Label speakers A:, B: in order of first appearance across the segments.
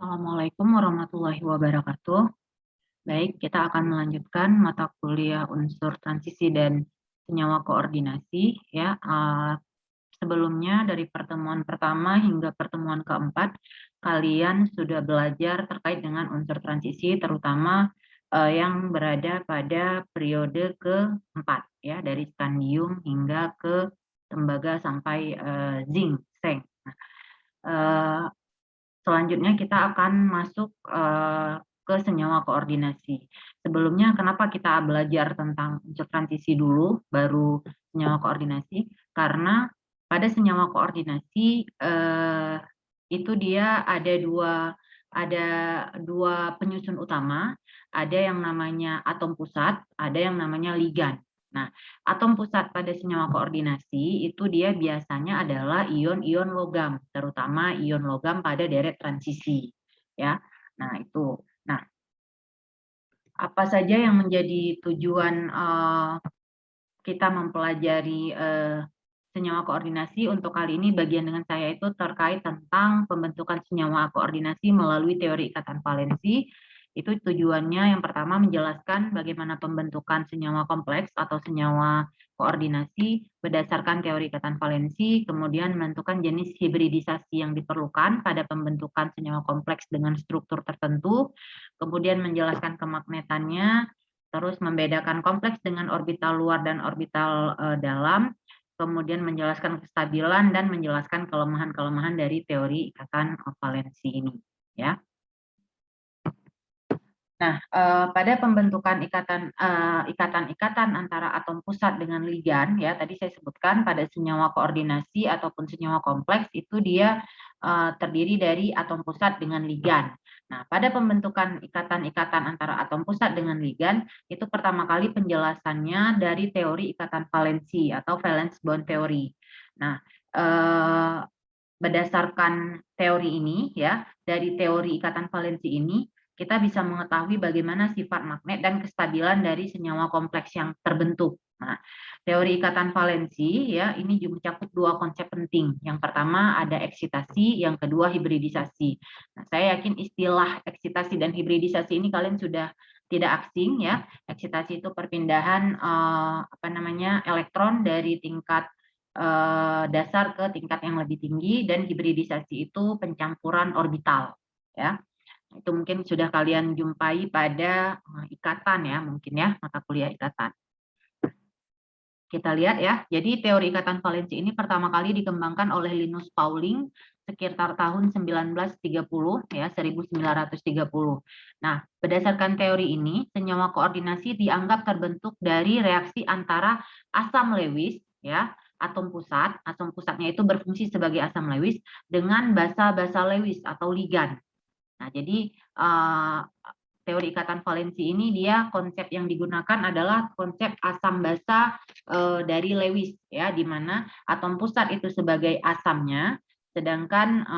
A: Assalamualaikum warahmatullahi wabarakatuh. Baik, kita akan melanjutkan mata kuliah unsur transisi dan senyawa koordinasi ya. Sebelumnya dari pertemuan pertama hingga pertemuan keempat, kalian sudah belajar terkait dengan unsur transisi, terutama yang berada pada periode keempat ya, dari skandium hingga ke tembaga sampai zinc, seng. Nah, selanjutnya kita akan masuk ke senyawa koordinasi. Sebelumnya kenapa kita belajar tentang unsur transisi dulu, baru senyawa koordinasi? Karena pada senyawa koordinasi itu dia ada dua penyusun utama, ada yang namanya atom pusat, ada yang namanya ligan. Nah, atom pusat pada senyawa koordinasi itu dia biasanya adalah ion-ion logam, terutama ion logam pada deret transisi, ya. Nah, itu. Nah, apa saja yang menjadi tujuan kita mempelajari senyawa koordinasi? Untuk kali ini bagian dengan saya itu terkait tentang pembentukan senyawa koordinasi melalui teori ikatan valensi. Itu tujuannya yang pertama menjelaskan bagaimana pembentukan senyawa kompleks atau senyawa koordinasi berdasarkan teori ikatan valensi, kemudian menentukan jenis hibridisasi yang diperlukan pada pembentukan senyawa kompleks dengan struktur tertentu, kemudian menjelaskan kemagnetannya, terus membedakan kompleks dengan orbital luar dan orbital dalam, kemudian menjelaskan kestabilan dan menjelaskan kelemahan-kelemahan dari teori ikatan valensi ini, ya. Nah, pada pembentukan ikatan-ikatan antara atom pusat dengan ligan, ya tadi saya sebutkan pada senyawa koordinasi ataupun senyawa kompleks itu dia terdiri dari atom pusat dengan ligan. Nah, pada pembentukan ikatan-ikatan antara atom pusat dengan ligan, itu pertama kali penjelasannya dari teori ikatan valensi atau valence bond theory. Nah, berdasarkan teori ini, ya, dari teori ikatan valensi ini, kita bisa mengetahui bagaimana sifat magnet dan kestabilan dari senyawa kompleks yang terbentuk. Nah, teori ikatan valensi ya ini juga mencakup dua konsep penting. Yang pertama ada eksitasi, yang kedua hibridisasi. Nah, saya yakin istilah eksitasi dan hibridisasi ini kalian sudah tidak asing ya. Eksitasi itu perpindahan elektron dari tingkat dasar ke tingkat yang lebih tinggi, dan hibridisasi itu pencampuran orbital ya. Itu mungkin sudah kalian jumpai pada ikatan ya, mungkin ya, mata kuliah ikatan. Kita lihat ya, jadi teori ikatan valensi ini pertama kali dikembangkan oleh Linus Pauling sekitar tahun 1930 ya, 1930. Nah, berdasarkan teori ini, senyawa koordinasi dianggap terbentuk dari reaksi antara asam Lewis ya, atom pusatnya itu berfungsi sebagai asam Lewis dengan basa-basa Lewis atau ligan. Nah, jadi teori ikatan valensi ini dia konsep yang digunakan adalah konsep asam basa dari Lewis ya, di mana atom pusat itu sebagai asamnya, sedangkan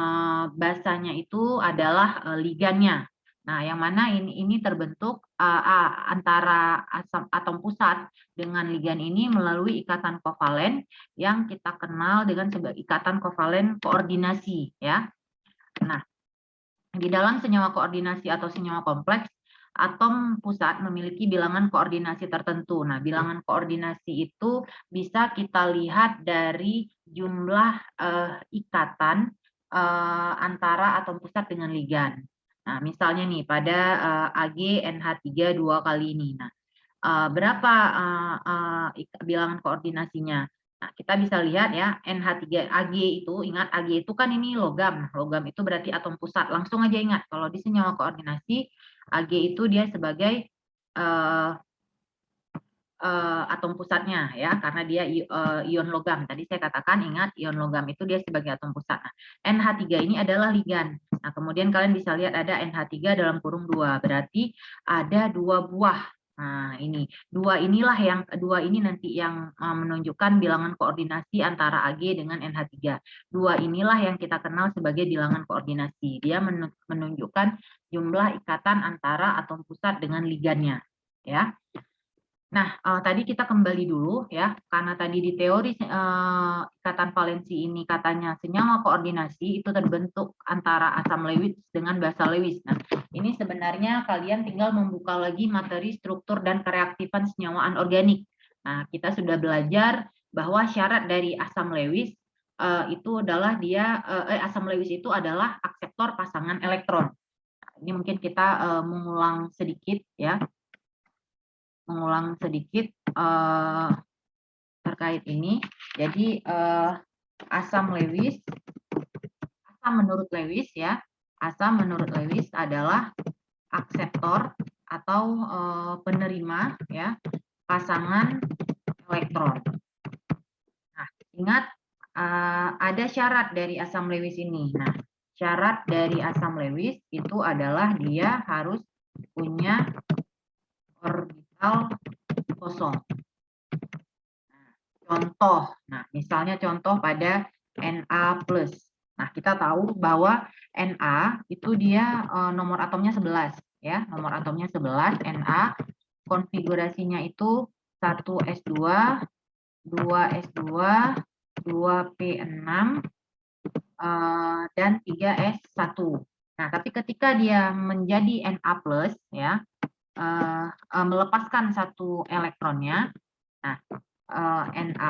A: basanya itu adalah ligannya. Nah, yang mana ini terbentuk antara atom pusat dengan ligan ini melalui ikatan kovalen yang kita kenal dengan sebagai ikatan kovalen koordinasi ya. Nah, di dalam senyawa koordinasi atau senyawa kompleks, atom pusat memiliki bilangan koordinasi tertentu. Nah, bilangan koordinasi itu bisa kita lihat dari jumlah ikatan antara atom pusat dengan ligan. Nah, misalnya nih pada Ag NH3 2 kali ini. Nah, berapa bilangan koordinasinya? Nah, kita bisa lihat ya, NH3 Ag itu, ingat Ag itu kan ini logam. Logam itu berarti atom pusat. Langsung aja ingat, kalau di senyawa koordinasi, Ag itu dia sebagai atom pusatnya ya, karena dia ion logam. Tadi saya katakan, ingat ion logam itu dia sebagai atom pusat. Nah, NH3 ini adalah ligan. Nah, kemudian kalian bisa lihat ada NH3 dalam kurung 2, berarti ada 2 buah. Nah, ini dua ini nanti yang menunjukkan bilangan koordinasi antara Ag dengan NH3. Dua inilah yang kita kenal sebagai bilangan koordinasi. Dia menunjukkan jumlah ikatan antara atom pusat dengan ligannya, ya. Nah, tadi kita kembali dulu ya, karena tadi di teori ikatan valensi ini katanya senyawa koordinasi itu terbentuk antara asam Lewis dengan basa Lewis. Nah, ini sebenarnya kalian tinggal membuka lagi materi struktur dan kereaktifan senyawa anorganik. Nah, kita sudah belajar bahwa syarat dari asam Lewis itu adalah asam Lewis itu adalah akseptor pasangan elektron. Nah, ini mungkin kita mengulang sedikit ya. Terkait ini. Jadi asam menurut Lewis ya, asam menurut Lewis adalah akseptor atau penerima ya pasangan elektron. Nah, ingat ada syarat dari asam Lewis ini. Nah, syarat dari asam Lewis itu adalah dia harus punya orbital kosong. Contoh, nah misalnya contoh pada Na+. Nah, kita tahu bahwa Na itu dia nomor atomnya 11 ya, nomor atomnya 11 Na, konfigurasinya itu 1s2, 2s2, 2p6 dan 3s1. Nah, tapi ketika dia menjadi Na+ ya, melepaskan satu elektronnya. Nah, Na+,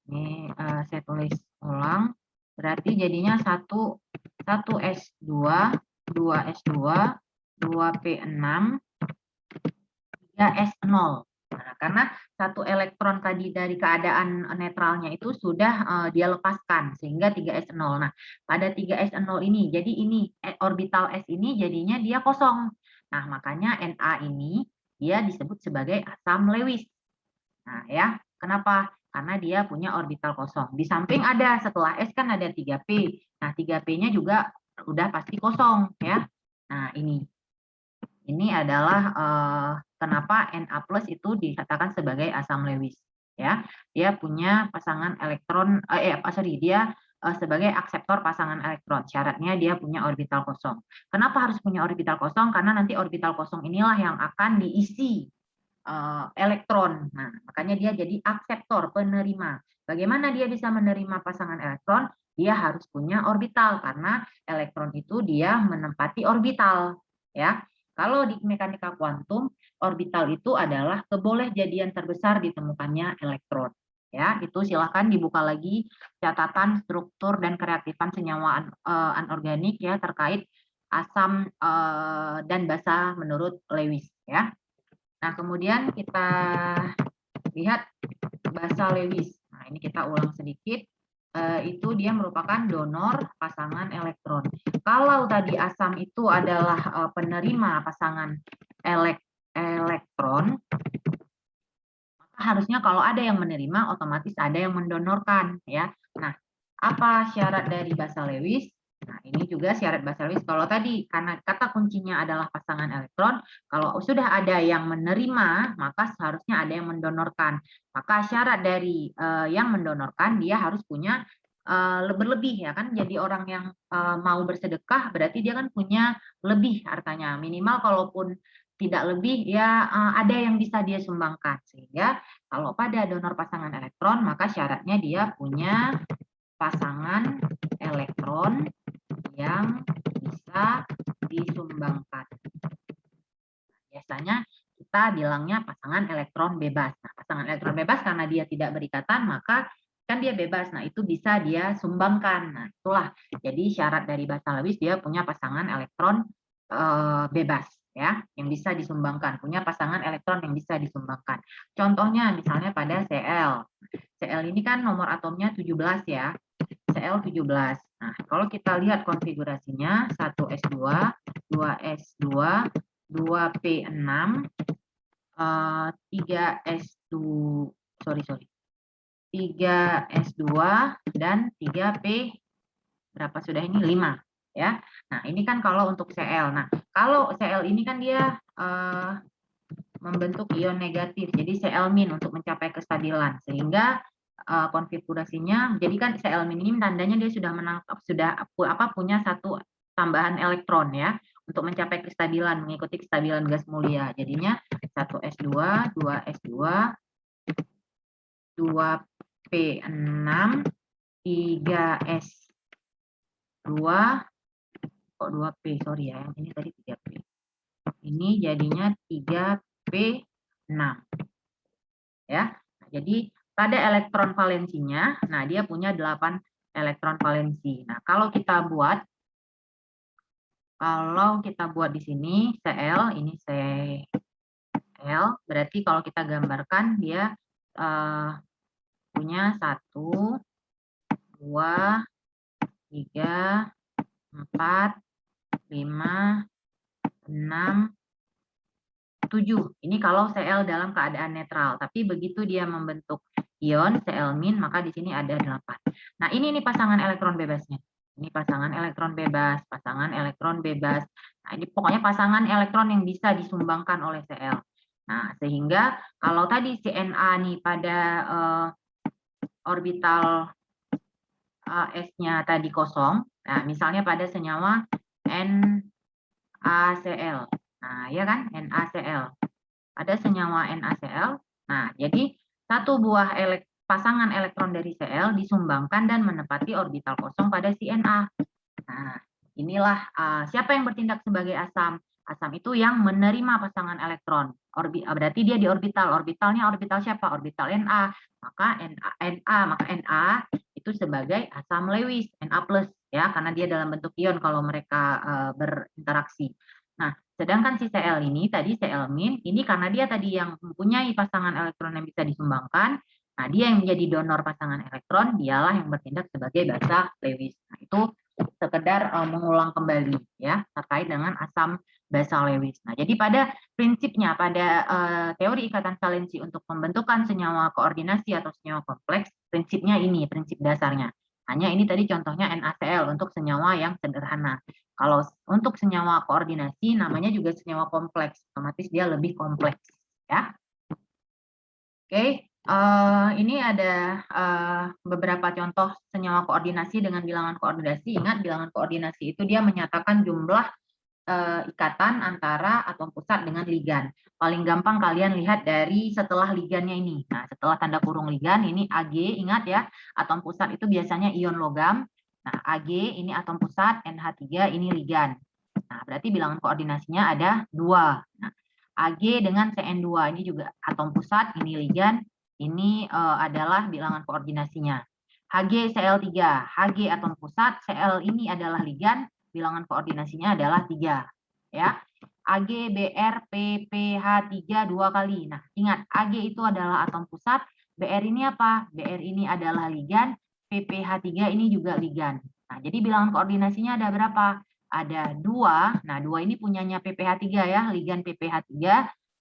A: ini saya tulis ulang, berarti jadinya 1s2, 2s2, 2p6, 3s0. Nah, karena satu elektron tadi dari keadaan netralnya itu sudah dia lepaskan, sehingga 3s0. Nah, pada 3s0 ini, jadi ini orbital s ini jadinya dia kosong. Nah, makanya Na ini dia disebut sebagai asam Lewis. Nah, ya, kenapa? Karena dia punya orbital kosong. Di samping ada, setelah S kan ada 3P. Nah, 3P-nya juga udah pasti kosong, ya. Nah, ini adalah kenapa Na+ itu dikatakan sebagai asam Lewis, ya. Dia punya pasangan elektron, dia sebagai akseptor pasangan elektron. Syaratnya dia punya orbital kosong. Kenapa harus punya orbital kosong? Karena nanti orbital kosong inilah yang akan diisi elektron. Nah, makanya dia jadi akseptor, penerima. Bagaimana dia bisa menerima pasangan elektron? Dia harus punya orbital karena elektron itu dia menempati orbital, ya. Kalau di mekanika kuantum, orbital itu adalah kebolehjadian terbesar ditemukannya elektron. Ya, itu silakan dibuka lagi catatan struktur dan kereaktifan senyawa anorganik ya terkait asam dan basa menurut Lewis ya. Nah, kemudian kita lihat basa Lewis. Nah, ini kita ulang sedikit. Itu dia merupakan donor pasangan elektron. Kalau tadi asam itu adalah penerima pasangan elektron, maka harusnya kalau ada yang menerima, otomatis ada yang mendonorkan, ya. Nah, apa syarat dari basa Lewis? Nah, ini juga syarat basa Lewis. Kalau tadi karena kata kuncinya adalah pasangan elektron, kalau sudah ada yang menerima, maka seharusnya ada yang mendonorkan. Maka syarat dari yang mendonorkan dia harus punya berlebih ya kan. Jadi orang yang mau bersedekah berarti dia kan punya lebih artinya. Minimal kalaupun tidak lebih ya ada yang bisa dia sumbangkan. Sehingga kalau pada donor pasangan elektron maka syaratnya dia punya pasangan elektron yang bisa disumbangkan. Biasanya kita bilangnya pasangan elektron bebas. Nah, pasangan elektron bebas karena dia tidak berikatan, maka kan dia bebas. Nah, itu bisa dia sumbangkan. Nah, itulah. Jadi syarat dari basa Lewis dia punya pasangan elektron bebas ya, yang bisa disumbangkan. Punya pasangan elektron yang bisa disumbangkan. Contohnya misalnya pada Cl. Cl ini kan nomor atomnya 17 ya. Cl17. Nah, kalau kita lihat konfigurasinya 1s2, 2s2, 2p6, 3s2, 3s2 dan 3p berapa sudah ini 5 ya. Nah, ini kan kalau untuk Cl. Nah, kalau Cl ini kan dia membentuk ion negatif. Jadi Cl- untuk mencapai kestabilan sehingga konfigurasinya jadi kan Cl- ini tandanya dia sudah punya satu tambahan elektron ya untuk mencapai kestabilan mengikuti kestabilan gas mulia. Jadinya 1S2, 2S2, 2P6, 3S2, kok 2P, sorry ya, ini tadi 3P. Ini jadinya 3P6. Ya. Nah, jadi pada elektron valensinya, nah dia punya 8 elektron valensi. Nah, kalau kita buat di sini Cl, ini Cl, berarti kalau kita gambarkan dia punya 1, 2, 3, 4, 5, 6, 7. Ini kalau Cl dalam keadaan netral. Tapi begitu dia membentuk ion Cl-, maka di sini ada 8. Nah, ini nih pasangan elektron bebasnya. Ini pasangan elektron bebas, pasangan elektron bebas. Nah, ini pokoknya pasangan elektron yang bisa disumbangkan oleh Cl. Nah, sehingga kalau tadi si Na nih pada orbital S-nya tadi kosong, nah misalnya pada senyawa NaCl. Nah, ya kan, NaCl. Ada senyawa NaCl. Nah, jadi satu buah pasangan elektron dari Cl disumbangkan dan menempati orbital kosong pada si Na. Nah, inilah siapa yang bertindak sebagai asam. Asam itu yang menerima pasangan elektron. Berarti dia di orbital. Orbitalnya orbital siapa? Orbital Na. Maka Na itu sebagai asam Lewis, Na+, ya, karena dia dalam bentuk ion kalau mereka berinteraksi. Nah, sedangkan si Cl ini tadi Cl-, ini karena dia tadi yang mempunyai pasangan elektron yang bisa disumbangkan, nah dia yang menjadi donor pasangan elektron, dialah yang bertindak sebagai basa Lewis. Nah, itu sekedar mengulang kembali ya terkait dengan asam basa Lewis. Nah, jadi pada prinsipnya pada teori ikatan valensi untuk pembentukan senyawa koordinasi atau senyawa kompleks, prinsipnya ini prinsip dasarnya. Hanya ini tadi contohnya NaCl untuk senyawa yang sederhana. Kalau untuk senyawa koordinasi namanya juga senyawa kompleks, otomatis dia lebih kompleks ya. Oke, ini ada beberapa contoh senyawa koordinasi dengan bilangan koordinasi. Ingat, bilangan koordinasi itu dia menyatakan jumlah ikatan antara atom pusat dengan ligan. Paling gampang kalian lihat dari setelah ligannya ini. Nah, setelah tanda kurung ligan ini Ag, ingat ya, atom pusat itu biasanya ion logam. Nah, Ag ini atom pusat, NH3 ini ligan. Nah, berarti bilangan koordinasinya ada 2. Nah, Ag dengan Cn2 ini juga atom pusat, ini ligan, ini adalah bilangan koordinasinya. HgCl3, Hg atom pusat, Cl ini adalah ligan, bilangan koordinasinya adalah 3. Ya. AgBrPPH3 2 kali. Nah, ingat Ag itu adalah atom pusat, Br ini apa? Br ini adalah ligan, PPH3 ini juga ligan. Nah, jadi bilangan koordinasinya ada berapa? Ada 2. Nah, 2 ini punyanya PPH3 ya, ligan PPH3.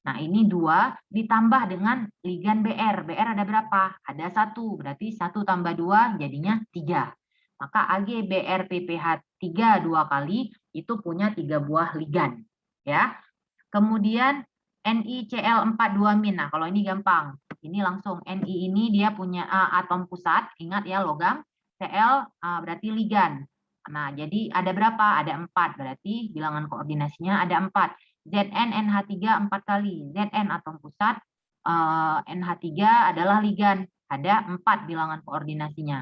A: Nah, ini 2 ditambah dengan ligan Br. Br ada berapa? Ada 1. Berarti 1 tambah 2 jadinya 3. Maka AgBrPPH3 2 kali itu punya 3 buah ligan. Ya. Kemudian NiCl4 2-. Nah, kalau ini gampang. Ini langsung Ni ini dia punya atom pusat, ingat ya logam. Cl berarti ligan. Nah, jadi ada berapa? Ada 4. Berarti bilangan koordinasinya ada 4. Zn NH3 4 kali. Zn atom pusat, NH3 adalah ligan. Ada 4 bilangan koordinasinya.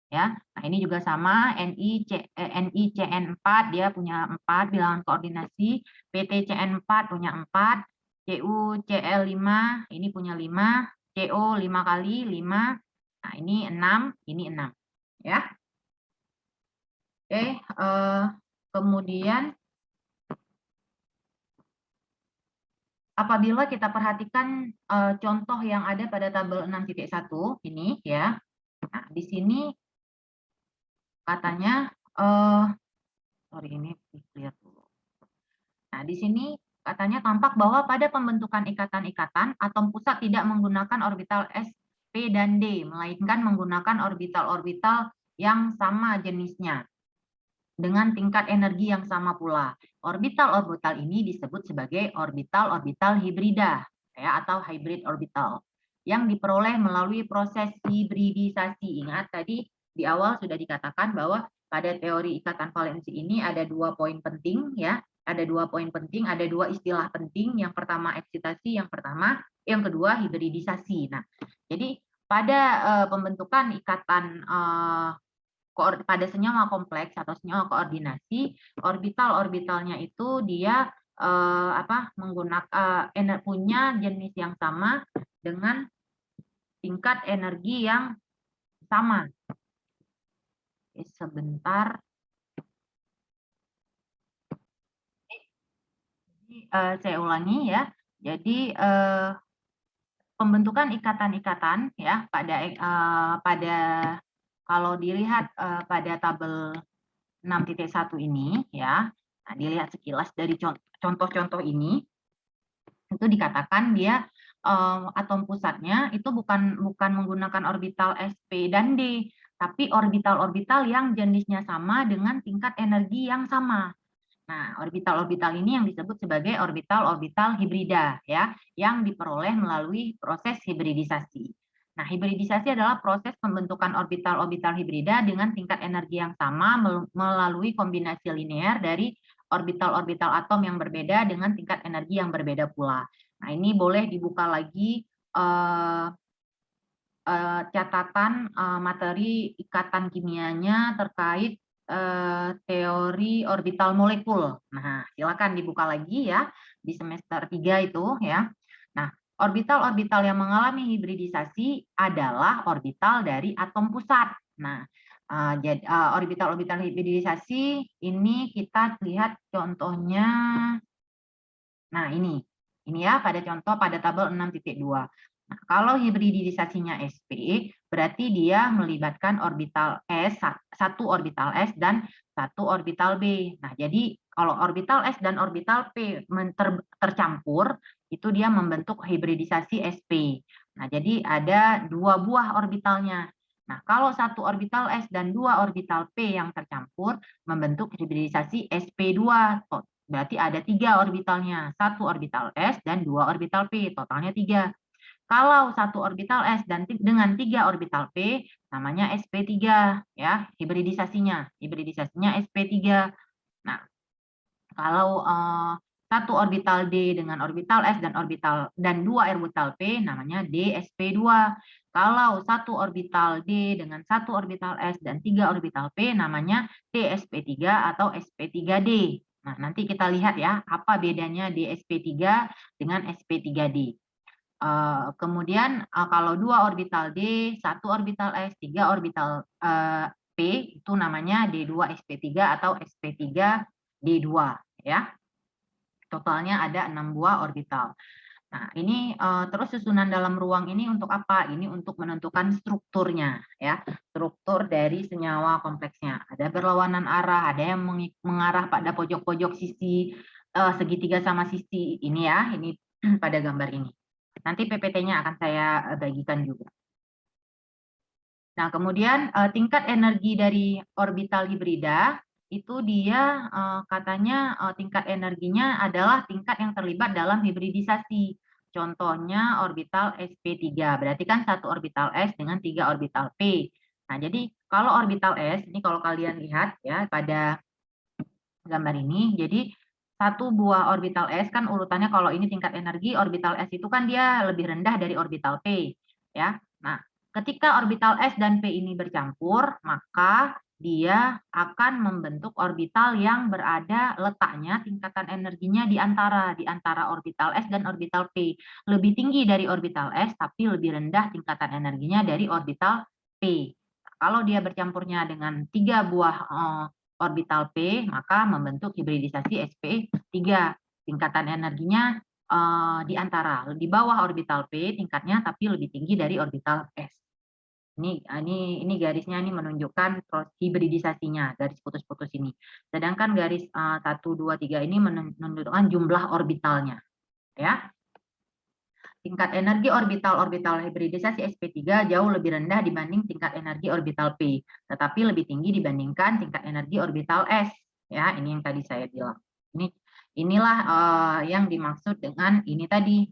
A: Ya, nah ini juga sama, NiCN4 dia punya 4 bilangan koordinasi, PTCN4 punya 4, CuCl5 ini punya 5, CO 5 kali 5, nah ini 6, ini 6 ya. Oke, kemudian apabila kita perhatikan contoh yang ada pada tabel 6.1 ini ya. Nah, di sini katanya sorry ini clear dulu. Nah, di sini katanya tampak bahwa pada pembentukan ikatan-ikatan atom pusat tidak menggunakan orbital s, p dan d, melainkan menggunakan orbital-orbital yang sama jenisnya dengan tingkat energi yang sama pula. Orbital-orbital ini disebut sebagai orbital-orbital hibrida ya, atau hybrid orbital yang diperoleh melalui proses hibridisasi. Ingat tadi di awal sudah dikatakan bahwa pada teori ikatan valensi ini ada 2 poin penting ya. ada 2 poin penting, ada 2 istilah penting. Yang pertama eksitasi, yang kedua hibridisasi. Nah, jadi pada pembentukan ikatan pada senyawa kompleks atau senyawa koordinasi, orbital-orbitalnya itu dia menggunakan punya jenis yang sama dengan tingkat energi yang sama. Sebentar. Saya ulangi ya. Jadi pembentukan ikatan-ikatan ya pada kalau dilihat pada tabel 6.1 ini ya. Nah, dilihat sekilas dari contoh-contoh ini itu dikatakan dia atom pusatnya itu bukan menggunakan orbital sp dan d, tapi orbital-orbital yang jenisnya sama dengan tingkat energi yang sama. Nah, orbital-orbital ini yang disebut sebagai orbital-orbital hibrida ya, yang diperoleh melalui proses hibridisasi. Nah, hibridisasi adalah proses pembentukan orbital-orbital hibrida dengan tingkat energi yang sama melalui kombinasi linear dari orbital-orbital atom yang berbeda dengan tingkat energi yang berbeda pula. Nah, ini boleh dibuka lagi catatan materi ikatan kimianya terkait teori orbital molekul. Nah, silakan dibuka lagi ya di semester 3 itu ya. Nah, orbital-orbital yang mengalami hibridisasi adalah orbital dari atom pusat. Nah, orbital-orbital hibridisasi ini kita lihat contohnya. Nah, ini ya pada contoh pada tabel 6.2. Nah, kalau hibridisasinya sp, berarti dia melibatkan orbital S, satu orbital S dan satu orbital B. Nah, jadi kalau orbital S dan orbital P tercampur, itu dia membentuk hibridisasi sp. Nah, jadi ada 2 buah orbitalnya. Nah, kalau satu orbital S dan 2 orbital P yang tercampur, membentuk hibridisasi sp2. Berarti ada 3 orbitalnya, 1 orbital S dan 2 orbital P, totalnya 3. Kalau satu orbital S dan dengan 3 orbital P, namanya sp3 ya, hibridisasinya sp3. Nah, kalau satu orbital D dengan orbital S dan 2 orbital P, namanya dsp2. Kalau satu orbital D dengan 1 orbital S dan 3 orbital P, namanya dsp3 atau sp3d. Nah, nanti kita lihat ya, apa bedanya dsp3 dengan sp3d. Kemudian kalau 2 orbital D, 1 orbital S, 3 orbital P, itu namanya D2sp3 atau sp3d2 ya. Totalnya ada 6 buah orbital. Nah, ini terus susunan dalam ruang ini untuk apa? Ini untuk menentukan strukturnya ya, struktur dari senyawa kompleksnya. Ada berlawanan arah, ada yang mengarah pada pojok-pojok sisi segitiga sama sisi ini ya, ini pada gambar ini. Nanti PPT-nya akan saya bagikan juga. Nah, kemudian tingkat energi dari orbital hibrida itu dia katanya tingkat energinya adalah tingkat yang terlibat dalam hibridisasi. Contohnya orbital sp3, berarti kan satu orbital S dengan 3 orbital P. Nah, jadi kalau orbital S, ini kalau kalian lihat ya pada gambar ini, jadi satu buah orbital S kan urutannya kalau ini tingkat energi, orbital S itu kan dia lebih rendah dari orbital P ya. Nah, ketika orbital S dan P ini bercampur, maka dia akan membentuk orbital yang berada letaknya tingkatan energinya di antara orbital S dan orbital P. Lebih tinggi dari orbital S tapi lebih rendah tingkatan energinya dari orbital P. Kalau dia bercampurnya dengan 3 buah orbital P, maka membentuk hibridisasi sp3. Tingkatan energinya di bawah orbital P tingkatnya, tapi lebih tinggi dari orbital S. Ini garisnya ini menunjukkan hibridisasinya, garis putus-putus ini. Sedangkan garis 1, 2, 3 ini menunjukkan jumlah orbitalnya. Ya. Tingkat energi orbital hibridisasi sp3 jauh lebih rendah dibanding tingkat energi orbital P, tetapi lebih tinggi dibandingkan tingkat energi orbital S. Ya, ini yang tadi saya bilang. Inilah yang dimaksud dengan ini tadi.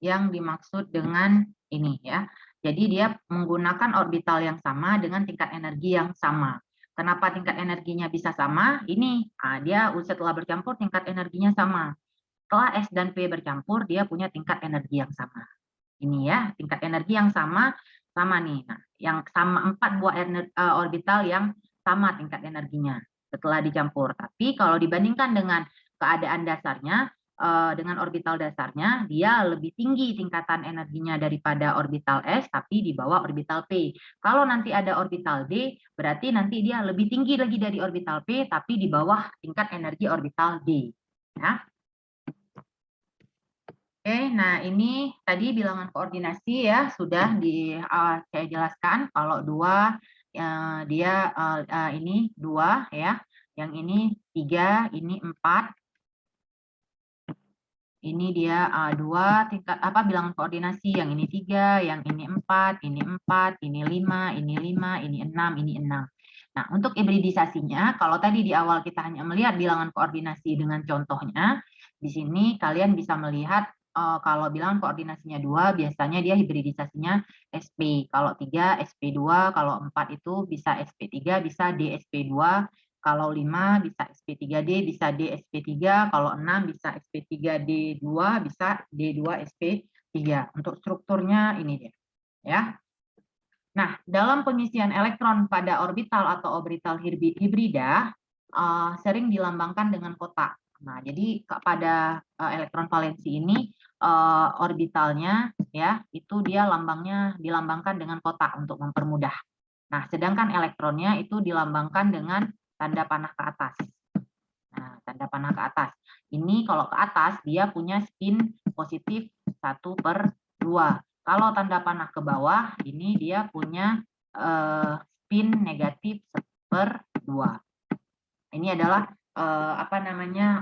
A: Yang dimaksud dengan ini ya. Jadi dia menggunakan orbital yang sama dengan tingkat energi yang sama. Kenapa tingkat energinya bisa sama? Ini, dia setelah bercampur tingkat energinya sama. Setelah S dan P bercampur, dia punya tingkat energi yang sama. Ini ya, tingkat energi yang sama, sama nih. Nah, yang sama 4 buah orbital yang sama tingkat energinya setelah dicampur. Tapi kalau dibandingkan dengan keadaan dasarnya, dengan orbital dasarnya, dia lebih tinggi tingkatan energinya daripada orbital S, tapi di bawah orbital P. Kalau nanti ada orbital D, berarti nanti dia lebih tinggi lagi dari orbital P, tapi di bawah tingkat energi orbital D. Ya. Oke, nah ini tadi bilangan koordinasi ya sudah saya jelaskan. Kalau 2 dia ini 2 ya, yang ini 3, ini 4. Ini dia 2 tingkat bilangan koordinasi, yang ini 3, yang ini 4, ini 4, ini 5, ini 5, ini 6, ini 6. Nah, untuk hibridisasinya, kalau tadi di awal kita hanya melihat bilangan koordinasi dengan contohnya, di sini kalian bisa melihat kalau bilangan koordinasinya 2, biasanya dia hibridisasinya SP. Kalau 3, SP2, kalau 4 itu bisa SP3, bisa DSP2, kalau 5 bisa SP3D, bisa DSP3, kalau 6 bisa SP3D2, bisa D2SP3. Untuk strukturnya ini dia. Ya. Nah, dalam pengisian elektron pada orbital atau orbital hibrida sering dilambangkan dengan kotak. Nah, jadi pada elektron valensi ini orbitalnya ya itu dia lambangnya dilambangkan dengan kotak untuk mempermudah. Nah, sedangkan elektronnya itu dilambangkan dengan tanda panah ke atas. Nah, tanda panah ke atas. Ini kalau ke atas dia punya spin positif 1/2. Kalau tanda panah ke bawah ini dia punya spin negatif 1/2. Ini adalah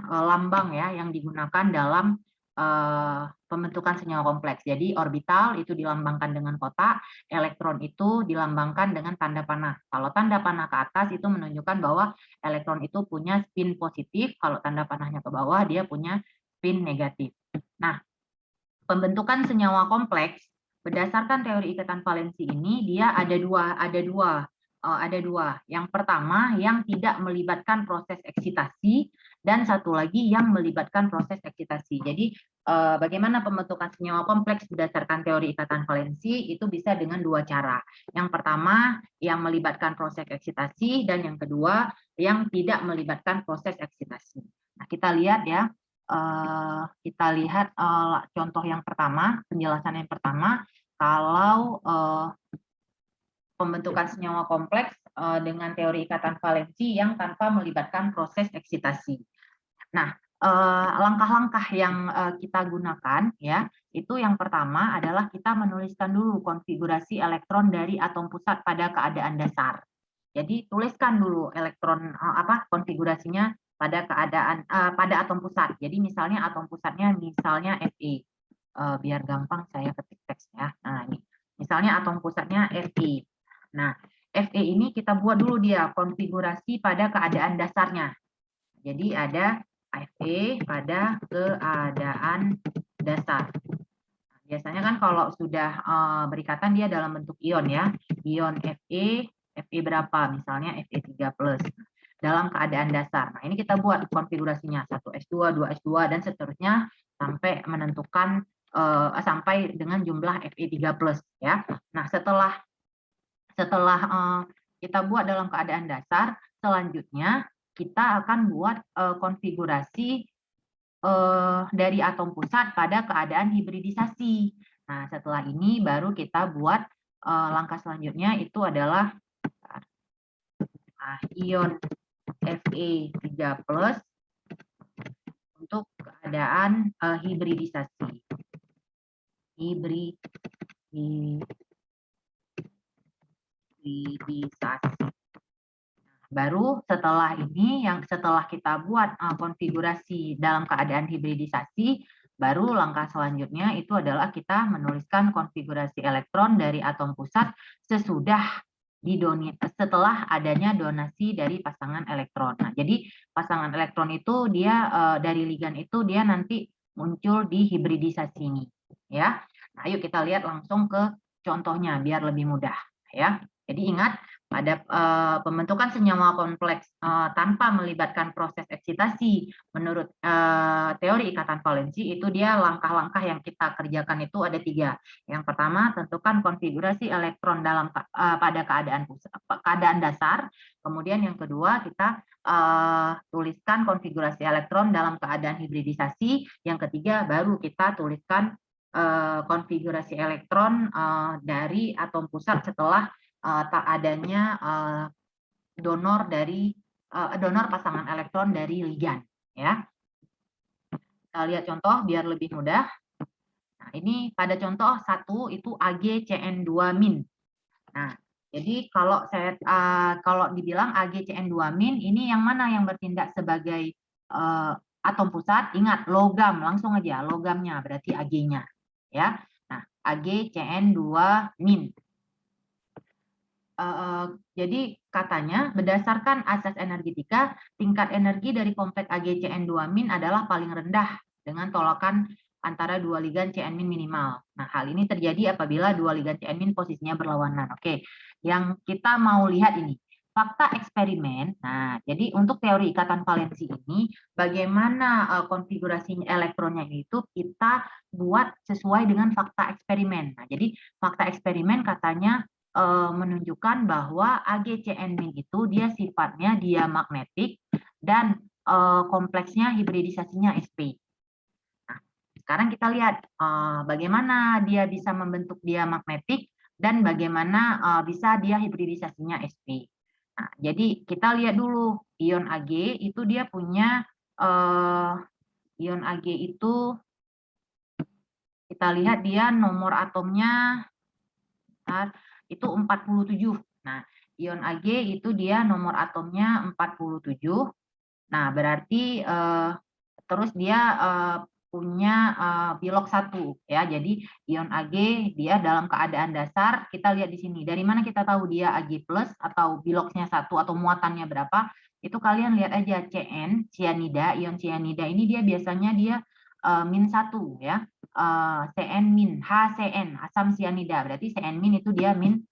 A: lambang ya yang digunakan dalam pembentukan senyawa kompleks. Jadi orbital itu dilambangkan dengan kotak, elektron itu dilambangkan dengan tanda panah. Kalau tanda panah ke atas itu menunjukkan bahwa elektron itu punya spin positif, kalau tanda panahnya ke bawah dia punya spin negatif. Nah, pembentukan senyawa kompleks berdasarkan teori ikatan valensi ini dia ada dua. Yang pertama yang tidak melibatkan proses eksitasi dan satu lagi yang melibatkan proses eksitasi. Jadi bagaimana pembentukan senyawa kompleks berdasarkan teori ikatan valensi itu bisa dengan 2 cara. Yang pertama yang melibatkan proses eksitasi dan yang kedua yang tidak melibatkan proses eksitasi. Nah, kita lihat ya. Contoh yang pertama, penjelasan yang pertama, kalau pembentukan senyawa kompleks dengan teori ikatan valensi yang tanpa melibatkan proses eksitasi. Nah, langkah-langkah yang kita gunakan ya, itu yang pertama adalah kita menuliskan dulu konfigurasi elektron dari atom pusat pada keadaan dasar. Jadi tuliskan dulu elektron konfigurasinya pada keadaan pada atom pusat. Jadi misalnya atom pusatnya misalnya Fe. Biar gampang saya ketik teksnya. Nah, ini. Misalnya atom pusatnya Fe. Nah, Fe ini kita buat dulu dia konfigurasi pada keadaan dasarnya. Jadi ada Fe pada keadaan dasar. Biasanya kan kalau sudah berikatan dia dalam bentuk ion ya. Ion Fe berapa? Misalnya Fe3+. Dalam keadaan dasar. Nah, ini kita buat konfigurasinya 1s2, 2s2 dan seterusnya sampai menentukan sampai dengan jumlah Fe3+ ya. Nah, setelah kita buat dalam keadaan dasar, selanjutnya kita akan buat konfigurasi dari atom pusat pada keadaan hibridisasi. Nah, setelah ini baru kita buat langkah selanjutnya itu adalah ion Fe3+ untuk keadaan hibridisasi. Baru setelah ini, setelah kita buat konfigurasi dalam keadaan hibridisasi, baru langkah selanjutnya itu adalah kita menuliskan konfigurasi elektron dari atom pusat setelah adanya donasi dari pasangan elektron. Nah, jadi pasangan elektron itu dia dari ligan itu dia nanti muncul di hibridisasi ini, ya. Nah, ayo kita lihat langsung ke contohnya biar lebih mudah, ya. Jadi ingat, pada pembentukan senyawa kompleks tanpa melibatkan proses eksitasi, menurut teori ikatan valensi itu dia langkah-langkah yang kita kerjakan itu ada 3. Yang pertama, tentukan konfigurasi elektron dalam pada keadaan dasar. Kemudian yang kedua, kita tuliskan konfigurasi elektron dalam keadaan hibridisasi. Yang ketiga, baru kita tuliskan konfigurasi elektron dari atom pusat setelah tak adanya donor pasangan elektron dari ligan, ya. Kita lihat contoh biar lebih mudah. Nah, ini pada contoh 1 itu AgCN2-. Nah, jadi kalau dibilang AgCN2- ini yang mana yang bertindak sebagai atom pusat? Ingat, logam, langsung aja logamnya berarti Ag-nya, ya. Nah, AgCN2-. Jadi katanya berdasarkan asas energetika, tingkat energi dari kompleks AgCN2- adalah paling rendah dengan tolakan antara 2 ligan Cn- minimal. Nah, hal ini terjadi apabila 2 ligan Cn- posisinya berlawanan. Oke, yang kita mau lihat ini fakta eksperimen. Nah, jadi untuk teori ikatan valensi ini, bagaimana konfigurasi elektronnya itu kita buat sesuai dengan fakta eksperimen. Nah, jadi fakta eksperimen katanya menunjukkan bahwa AgCN- itu dia sifatnya diamagnetik dan kompleksnya hibridisasinya sp. Nah, sekarang kita lihat bagaimana dia bisa membentuk diamagnetik dan bagaimana bisa dia hibridisasinya sp. Nah, jadi kita lihat dulu ion Ag itu dia punya ion Ag itu kita lihat dia nomor atomnya itu 47. Nah, ion Ag itu dia nomor atomnya 47. Nah, berarti terus dia punya bilok 1 ya. Jadi ion Ag dia dalam keadaan dasar, kita lihat di sini. Dari mana kita tahu dia Ag+ atau biloknya 1 atau muatannya berapa? Itu kalian lihat aja Cn, sianida, ion sianida ini dia biasanya dia -1 ya. Cn-, HCN, asam sianida. Berarti Cn- itu dia -1.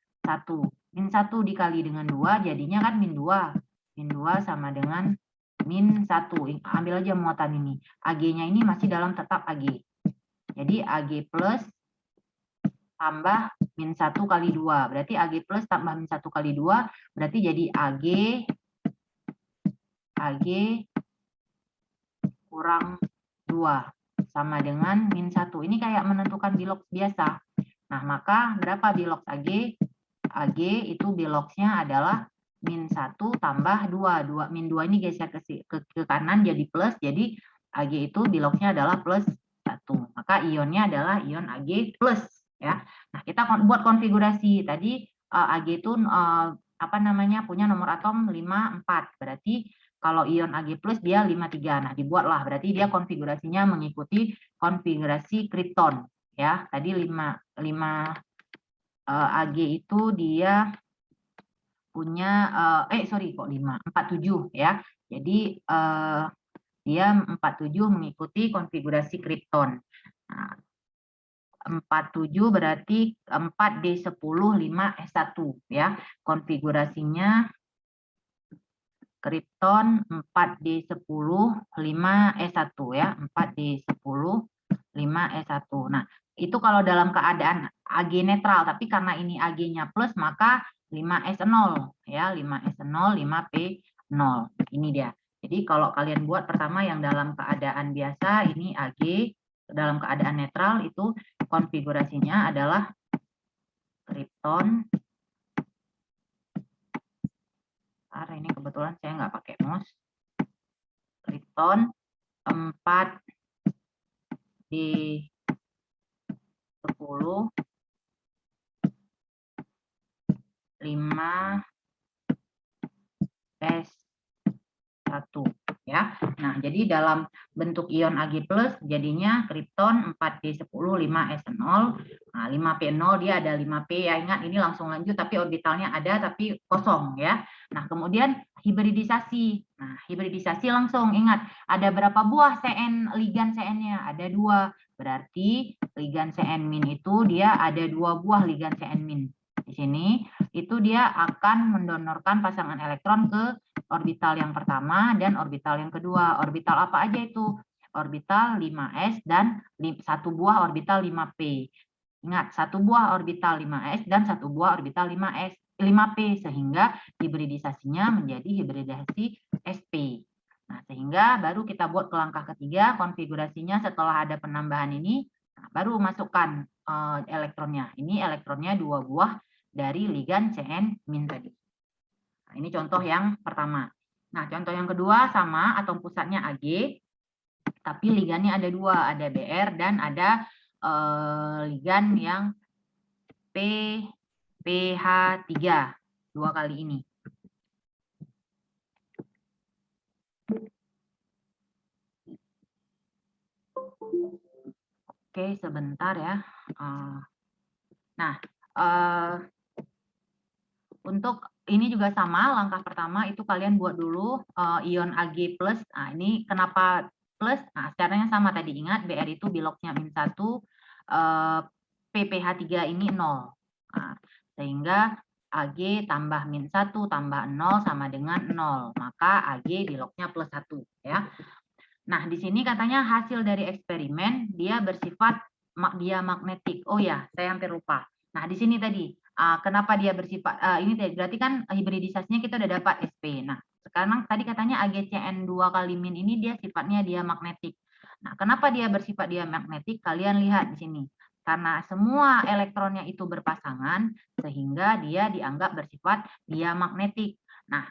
A: -1 dikali dengan 2 jadinya kan -2. -2 sama dengan -1. Ambil aja muatan ini. Ag-nya ini masih dalam tetap Ag. Jadi Ag+ tambah -1 kali 2. Berarti Ag+ tambah -1 kali 2 berarti jadi Ag kurang 2 sama dengan -1. Ini kayak menentukan bilok biasa. Nah, maka berapa bilok Ag? Ag itu biloknya adalah -1 tambah 2. -2 ini geser ke kanan jadi plus. Jadi Ag itu biloknya adalah +1. Maka ionnya adalah ion Ag+. Ya. Nah, kita buat konfigurasi. Tadi Ag itu punya nomor atom 54. Berarti kalau ion Ag+ dia 53. Nah, dibuatlah. Berarti dia konfigurasinya mengikuti konfigurasi kripton. Ya, tadi 5 Ag itu dia punya 47 ya. Jadi dia 47 mengikuti konfigurasi kripton. Nah, 47 berarti 4D10 5S1 ya. Konfigurasinya kripton 4D10 5S1 ya. 4D10 5S1. Nah, itu kalau dalam keadaan Ag netral, tapi karena ini Ag-nya plus maka 5S0 ya, 5S0 5P0. Ini dia. Jadi kalau kalian buat pertama yang dalam keadaan biasa ini Ag, dalam keadaan netral itu konfigurasinya adalah kripton. Ini kebetulan saya nggak pakai mouse. Kripton 4D10 5S1 ya. Nah, jadi dalam bentuk ion Ag+ jadinya kripton 4D10 5S0. Nah, 5P0 dia ada 5P ya. Ingat ini langsung lanjut tapi orbitalnya ada tapi kosong ya. Nah, kemudian hibridisasi. Nah, hibridisasi langsung ingat ada berapa buah Cn ligan Cn-nya? Ada 2. Berarti ligan Cn- itu dia ada 2 buah ligan Cn-. Di sini itu dia akan mendonorkan pasangan elektron ke orbital yang pertama dan orbital yang kedua. Orbital apa aja itu? Orbital 5s dan satu buah orbital 5p. Ingat, satu buah orbital 5s dan satu buah orbital 5p, sehingga hibridisasinya menjadi hibridasi sp. Nah, sehingga baru kita buat ke langkah ketiga, konfigurasinya setelah ada penambahan ini, nah, baru masukkan elektronnya. Ini elektronnya 2 buah dari ligan Cn- tadi. Nah, ini contoh yang pertama. Nah, contoh yang kedua sama, atom pusatnya Ag, tapi ligannya ada 2, ada Br dan ada ligan yang PH3 2 kali ini. Oke, sebentar ya. Nah, untuk ini juga sama, langkah pertama itu kalian buat dulu ion Ag+. Nah, ini kenapa plus? Nah, caranya sama tadi, ingat Br itu biloxnya -1, PPH3 ini 0. Nah, sehingga Ag tambah -1 tambah 0 sama dengan 0. Maka Ag biloxnya +1 ya. Nah, di sini katanya hasil dari eksperimen dia bersifat diamagnetik. Oh ya, saya hampir lupa. Nah, di sini tadi kenapa dia bersifat ini berarti kan hibridisasinya kita udah dapat Sp. Nah, sekarang tadi katanya AgCN2 kali min ini dia sifatnya diamagnetik. Nah, kenapa dia bersifat diamagnetik? Kalian lihat di sini. Karena semua elektronnya itu berpasangan sehingga dia dianggap bersifat diamagnetik. Nah,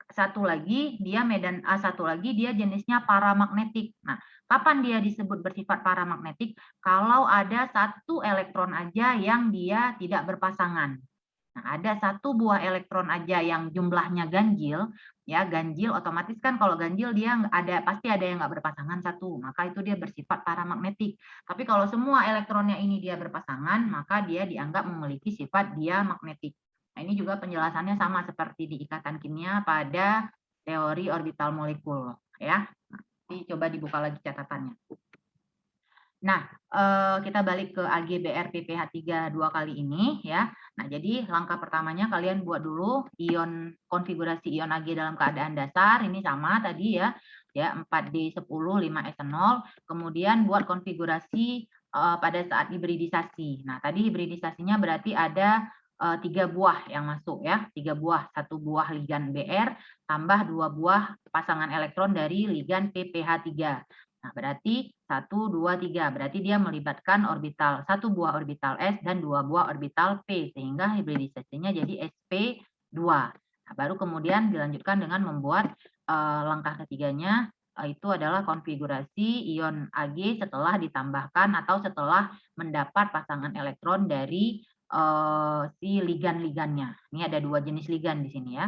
A: satu lagi dia jenisnya paramagnetik. Nah, kapan dia disebut bersifat paramagnetik? Kalau ada satu elektron aja yang dia tidak berpasangan. Nah, ada satu buah elektron aja yang jumlahnya ganjil, ya ganjil otomatis kan kalau ganjil dia pasti ada yang nggak berpasangan satu, maka itu dia bersifat paramagnetik. Tapi kalau semua elektronnya ini dia berpasangan, maka dia dianggap memiliki sifat diamagnetik. Nah, ini juga penjelasannya sama seperti di ikatan kimia pada teori orbital molekul, ya. Nanti coba dibuka lagi catatannya. Nah, kita balik ke AgBr-PPH3 2 kali ini ya. Nah, jadi langkah pertamanya kalian buat dulu konfigurasi ion Ag dalam keadaan dasar, ini sama tadi ya. Ya, 4D10 5S0. Kemudian buat konfigurasi pada saat hibridisasi. Nah, tadi hibridisasinya berarti ada 3 buah yang masuk ya, 3 buah, 1 buah ligan Br tambah 2 buah pasangan elektron dari ligan PPH3. Nah, berarti 1, 2, 3. Berarti dia melibatkan orbital 1 buah orbital S dan 2 buah orbital P, sehingga hibridisasinya jadi sp2. Nah, baru kemudian dilanjutkan dengan membuat langkah ketiganya, itu adalah konfigurasi ion Ag setelah ditambahkan atau setelah mendapat pasangan elektron dari si ligan-ligannya. Ini ada 2 jenis ligan di sini ya.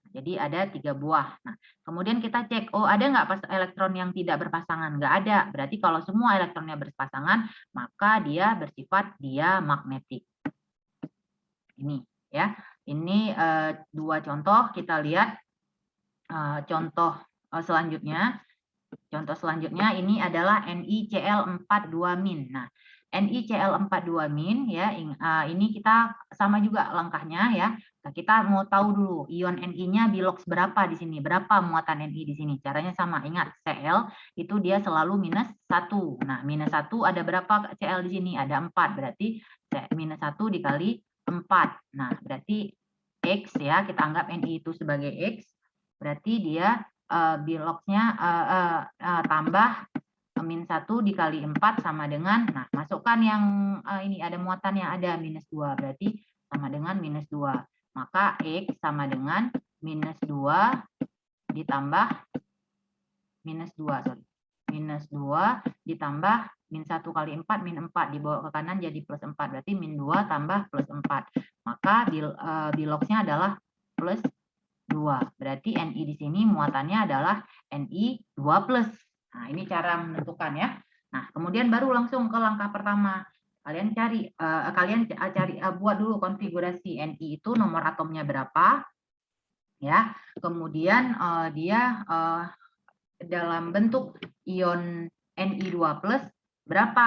A: Jadi ada 3 buah. Nah, kemudian kita cek, oh ada nggak elektron yang tidak berpasangan? Nggak ada. Berarti kalau semua elektronnya berpasangan, maka dia bersifat diamagnetik. Ini ya. Ini 2 contoh. Kita lihat contoh selanjutnya. Contoh selanjutnya ini adalah NiCl42-. Nah, NiCl42- ya, ini kita sama juga langkahnya ya. Nah, kita mau tahu dulu ion Ni-nya bilox berapa di sini, berapa muatan Ni di sini. Caranya sama, ingat Cl itu dia selalu -1. Nah, -1 ada berapa Cl di sini? Ada 4, berarti -1 dikali 4. Nah, berarti X ya, kita anggap Ni itu sebagai X, berarti dia biloxnya tambah -1 dikali 4 sama dengan, nah masukkan yang ini ada muatan yang ada -2, berarti sama dengan -2. Maka X sama dengan -2 ditambah -2, sorry. -2 ditambah -1 kali 4, -4 dibawa ke kanan jadi +4, berarti -2 tambah +4. Maka biloxnya adalah +2. Berarti Ni di sini muatannya adalah Ni2+. Nah, ini cara menentukan ya. Nah, kemudian baru langsung ke langkah pertama. Kalian cari buat dulu konfigurasi Ni itu nomor atomnya berapa ya. Kemudian dia dalam bentuk ion Ni2+, berapa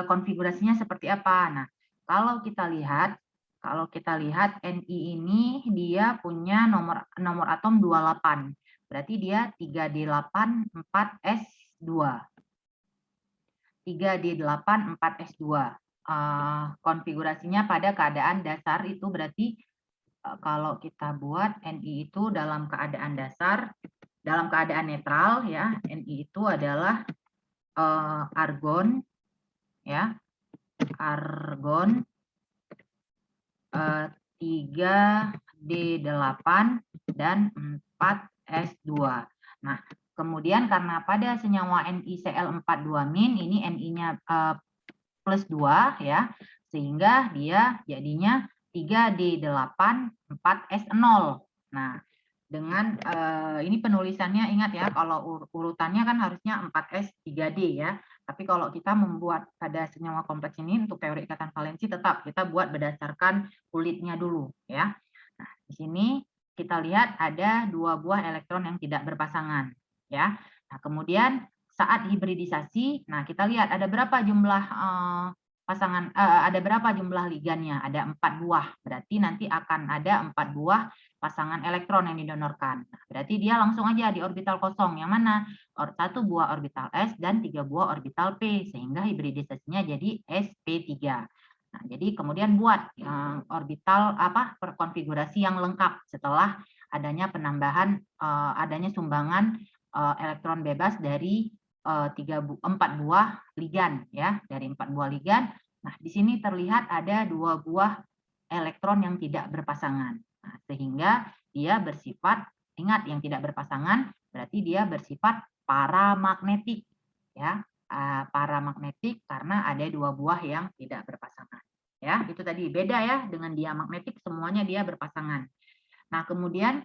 A: konfigurasinya seperti apa. Nah, kalau kita lihat Kalau kita lihat Ni ini dia punya nomor atom 28. Berarti dia 3D8 4S2. 3D8 4S2. Konfigurasinya pada keadaan dasar itu berarti kalau kita buat Ni itu dalam keadaan dasar, dalam keadaan netral ya, Ni itu adalah argon ya, argon 3D8 dan 4S2. Nah, kemudian karena pada senyawa NiCl42- ini Ni-nya plus 2 ya, sehingga dia jadinya 3D8 4S0. Nah, dengan ini penulisannya ingat ya, kalau urutannya kan harusnya 4S 3D ya. Tapi kalau kita membuat pada senyawa kompleks ini untuk teori ikatan valensi tetap kita buat berdasarkan kulitnya dulu ya. Nah, di sini kita lihat ada 2 buah elektron yang tidak berpasangan ya. Nah, kemudian saat hibridisasi, nah kita lihat ada berapa jumlah ada berapa jumlah ligannya? Ada 4 buah. Berarti nanti akan ada 4 buah pasangan elektron yang didonorkan. Nah, berarti dia langsung aja di orbital kosong. Yang mana? 1 buah orbital S dan 3 buah orbital P. Sehingga hibridisasinya jadi sp3. Nah, jadi kemudian buat orbital perkonfigurasi yang lengkap setelah adanya penambahan, adanya sumbangan elektron bebas dari 4 buah ligan ya, dari 4 buah ligan. Nah, di sini terlihat ada 2 buah elektron yang tidak berpasangan. Nah, sehingga dia bersifat, ingat yang tidak berpasangan berarti dia bersifat paramagnetik ya. Paramagnetik karena ada 2 buah yang tidak berpasangan. Ya, itu tadi beda ya dengan diamagnetik, semuanya dia berpasangan. Nah, kemudian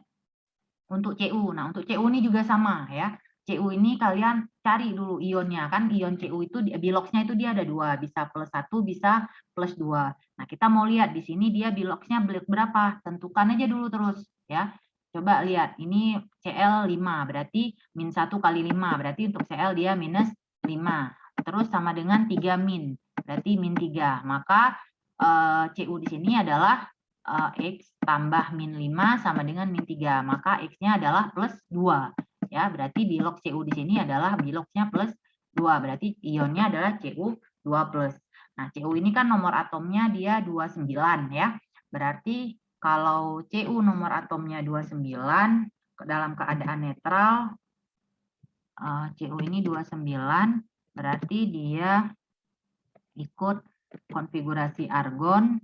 A: untuk Cu. Nah, untuk Cu ini juga sama ya. Cu ini kalian cari dulu ionnya, kan ion Cu itu biloxnya itu dia ada 2, bisa +1 bisa +2. Nah, kita mau lihat di sini dia biloxnya berapa, tentukan aja dulu terus ya. Coba lihat, ini Cl5 berarti -1 kali 5, berarti untuk Cl dia -5. Terus sama dengan 3 min, berarti -3. Maka Cu di sini adalah X tambah -5 sama dengan -3, maka X-nya adalah +2 ya, berarti bilok Cu di sini adalah biloknya +2, berarti ionnya adalah Cu2+. Nah, Cu ini kan nomor atomnya dia 29 ya, berarti kalau Cu nomor atomnya 29 dalam keadaan netral, Cu ini 29 berarti dia ikut konfigurasi argon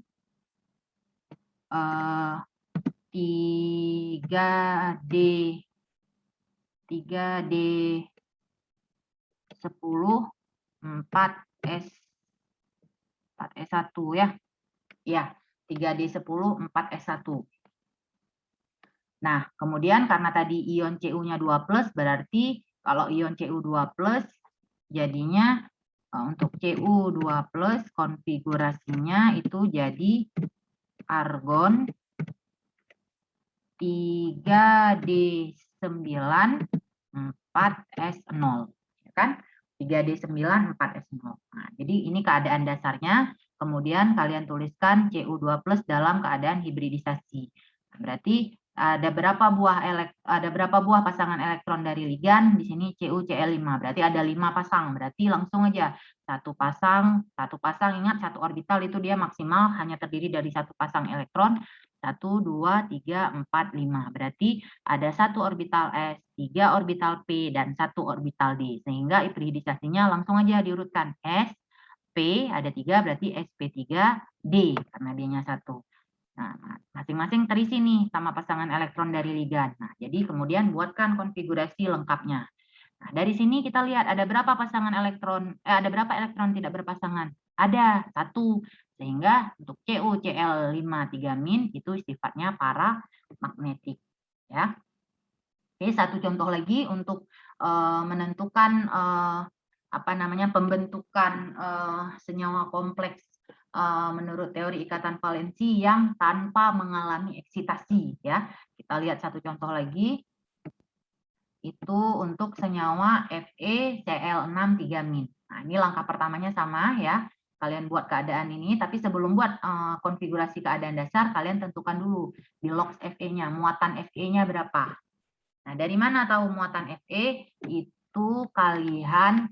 A: 3D 10 4S1 ya. Ya, 3D10 4S1. Nah, kemudian karena tadi ion Cu-nya 2+, berarti kalau ion Cu 2+, jadinya untuk Cu 2+, konfigurasinya itu jadi argon 3D9 4S0 ya kan, 3D9 4S0. Nah, jadi ini keadaan dasarnya, kemudian kalian tuliskan Cu2+ dalam keadaan hibridisasi. Nah, berarti ada berapa buah pasangan elektron dari ligan di sini CuCl5, berarti ada 5 pasang, berarti langsung aja satu pasang ingat satu orbital itu dia maksimal hanya terdiri dari 1 pasang elektron, 1 2 3 4 5, berarti ada 1 orbital S, 3 orbital P, dan 1 orbital D, sehingga hibridisasinya langsung aja diurutkan S, P ada 3 berarti sp3D karena D-nya 1. Nah, masing-masing terisi nih sama pasangan elektron dari ligan. Nah, jadi kemudian buatkan konfigurasi lengkapnya. Nah, dari sini kita lihat ada berapa pasangan elektron, ada berapa elektron tidak berpasangan? Ada 1. Sehingga untuk CuCl5 3- itu sifatnya paramagnetik ya. Oke, satu contoh lagi untuk menentukan pembentukan senyawa kompleks menurut teori ikatan valensi yang tanpa mengalami eksitasi ya. Kita lihat satu contoh lagi. Itu untuk senyawa FeCl6 3-. Nah, ini langkah pertamanya sama ya. kalian buat keadaan ini, tapi sebelum buat konfigurasi keadaan dasar, kalian tentukan dulu di logs FE-nya, muatan FE-nya berapa. Nah, dari mana tahu muatan FE? Itu kalian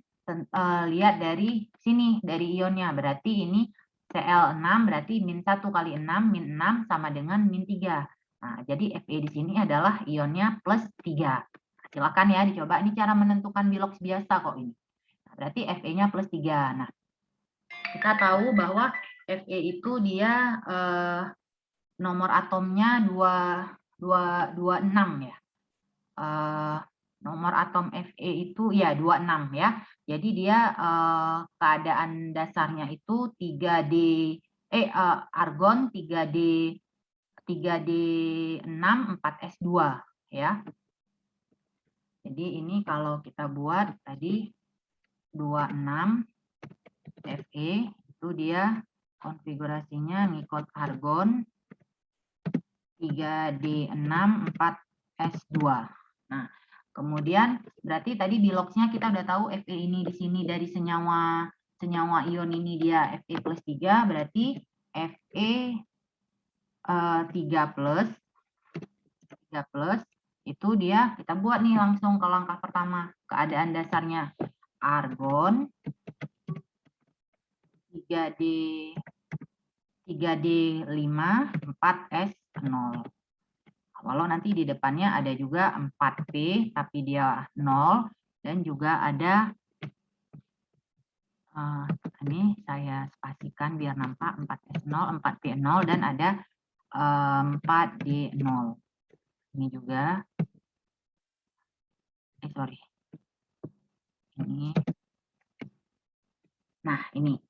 A: lihat dari sini, dari ionnya. Berarti ini Cl6, berarti min 1 kali 6, min 6 sama dengan min 3. Nah, jadi Fe di sini adalah ionnya plus 3. Silakan ya dicoba, ini cara menentukan bilox biasa kok ini. Nah, berarti Fe-nya plus 3. Nah, kita tahu bahwa Fe itu dia nomor atomnya 26 ya. Nomor atom Fe itu ya 26 ya. Jadi dia keadaan dasarnya itu 3D argon 3D 3D6 4S2 ya. Jadi ini kalau kita buat tadi 26 Fe itu dia konfigurasinya ngikut argon 3D6 4S2. Nah, kemudian berarti tadi di logsnya kita udah tahu Fe ini di sini dari senyawa ion ini dia Fe plus 3, berarti Fe 3 plus itu dia, kita buat nih langsung ke langkah pertama, keadaan dasarnya argon 3D 5 4S0. Walau nanti di depannya ada juga 4P tapi dia 0, dan juga ada ini saya spasikan biar nampak 4S0, 4P0, dan ada 4D0. Ini juga sorry. Ini. Nah, ini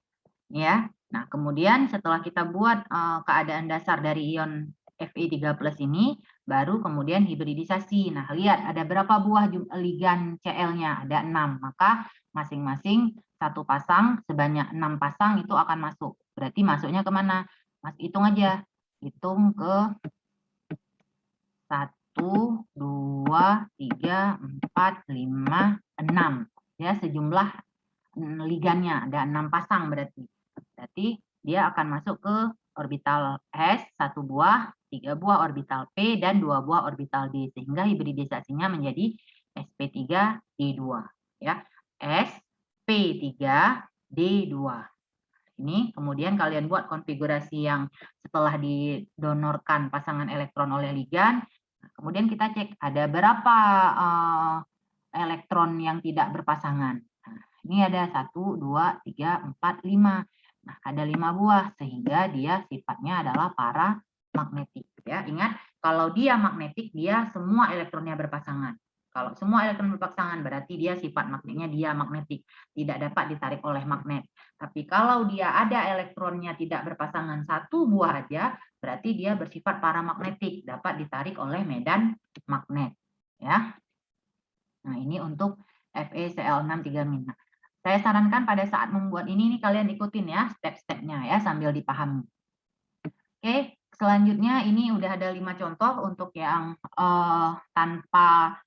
A: ya. Nah, kemudian setelah kita buat keadaan dasar dari ion Fe3+ ini, baru kemudian hibridisasi. Nah, lihat ada berapa buah ligan Cl-nya? Ada 6. Maka masing-masing satu pasang sebanyak 6 pasang itu akan masuk. Berarti masuknya kemana? Mas hitung aja. Hitung ke 1, 2, 3, 4, 5, 6. Ya, sejumlah ligannya ada 6 pasang berarti. Berarti dia akan masuk ke orbital S 1 buah, 3 buah orbital P, dan 2 buah orbital D, sehingga hibridisasinya menjadi sp3d2 ya. sp3d2. Ini kemudian kalian buat konfigurasi yang setelah didonorkan pasangan elektron oleh ligan. Kemudian kita cek ada berapa elektron yang tidak berpasangan. Nah, ini ada 1, 2, 3, 4, 5. Nah, ada 5 buah, sehingga dia sifatnya adalah paramagnetik. Ya, ingat, kalau dia magnetik, dia semua elektronnya berpasangan. Kalau semua elektron berpasangan, berarti dia sifat magnetnya dia magnetik, tidak dapat ditarik oleh magnet. Tapi kalau dia ada elektronnya tidak berpasangan 1 buah aja, berarti dia bersifat paramagnetik, dapat ditarik oleh medan magnet. Ya. Nah, ini untuk FeCl6 3-. Nah, saya sarankan pada saat membuat ini kalian ikutin ya step-stepnya ya sambil dipahami. Oke, selanjutnya ini udah ada 5 contoh untuk yang tanpa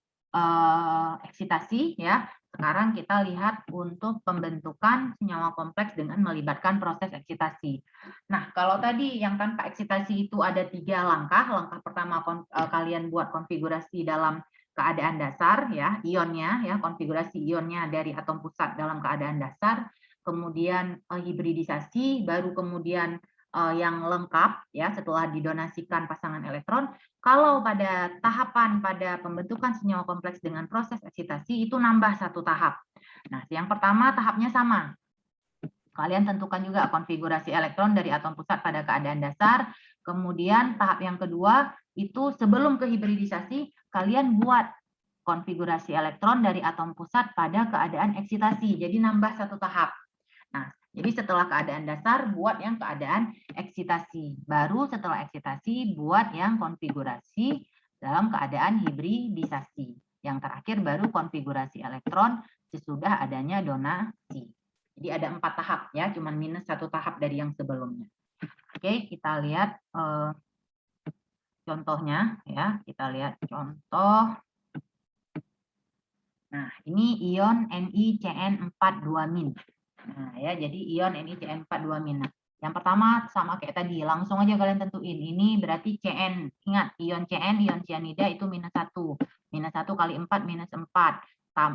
A: eksitasi ya. Sekarang kita lihat untuk pembentukan senyawa kompleks dengan melibatkan proses eksitasi. Nah, kalau tadi yang tanpa eksitasi itu ada 3 langkah. Langkah pertama kalian buat konfigurasi dalam keadaan dasar ya, ionnya ya, konfigurasi ionnya dari atom pusat dalam keadaan dasar, kemudian hibridisasi, baru kemudian yang lengkap ya setelah didonasikan pasangan elektron. Kalau pada tahapan pada pembentukan senyawa kompleks dengan proses eksitasi itu nambah 1 tahap. Nah, yang pertama tahapnya sama. Kalian tentukan juga konfigurasi elektron dari atom pusat pada keadaan dasar. Kemudian tahap yang kedua itu sebelum ke hibridisasi kalian buat konfigurasi elektron dari atom pusat pada keadaan eksitasi. Jadi nambah 1 tahap. Nah, jadi setelah keadaan dasar buat yang keadaan eksitasi. Baru setelah eksitasi buat yang konfigurasi dalam keadaan hibridisasi. Yang terakhir baru konfigurasi elektron sesudah adanya donasi. Jadi ada 4 tahap ya, cuman minus 1 tahap dari yang sebelumnya. Oke, kita lihat contohnya ya. Kita lihat contoh. Nah, ini ion NiCN42-. Nah, ya, jadi ion NiCN4 2 minus. Yang pertama sama kayak tadi, langsung aja kalian tentuin. Ini berarti Cn. Ingat, ion Cn, ion cyanida itu minus 1. Minus 1 kali 4 minus 4.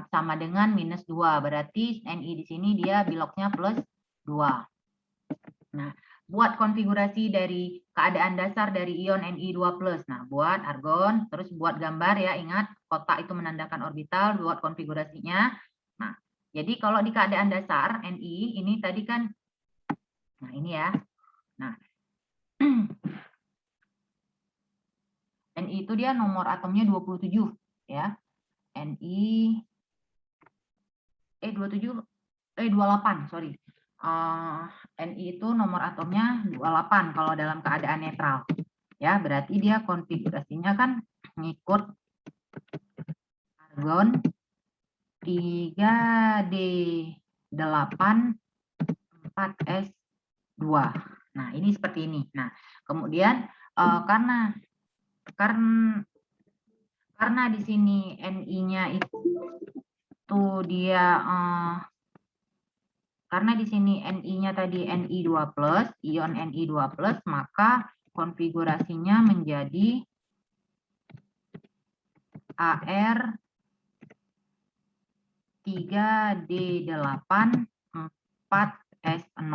A: Sama dengan minus 2. Berarti Ni di sini dia biloknya plus 2. Nah, buat konfigurasi dari keadaan dasar dari ion Ni2+. Nah, buat argon, terus buat gambar ya, ingat kotak itu menandakan orbital, buat konfigurasinya. Nah, jadi kalau di keadaan dasar Ni ini tadi kan, nah ini ya. Nah, Ni itu dia nomor atomnya 27 ya. Ni 28, sorry. Ni itu nomor atomnya 28 kalau dalam keadaan netral. Ya, berarti dia konfigurasinya kan ngikut argon 3D8 4S2. Nah, ini seperti ini. Nah, kemudian karena di sini Ni-nya itu dia karena di sini Ni-nya tadi Ni2+, ion Ni2+, maka konfigurasinya menjadi AR 3D8 4S0.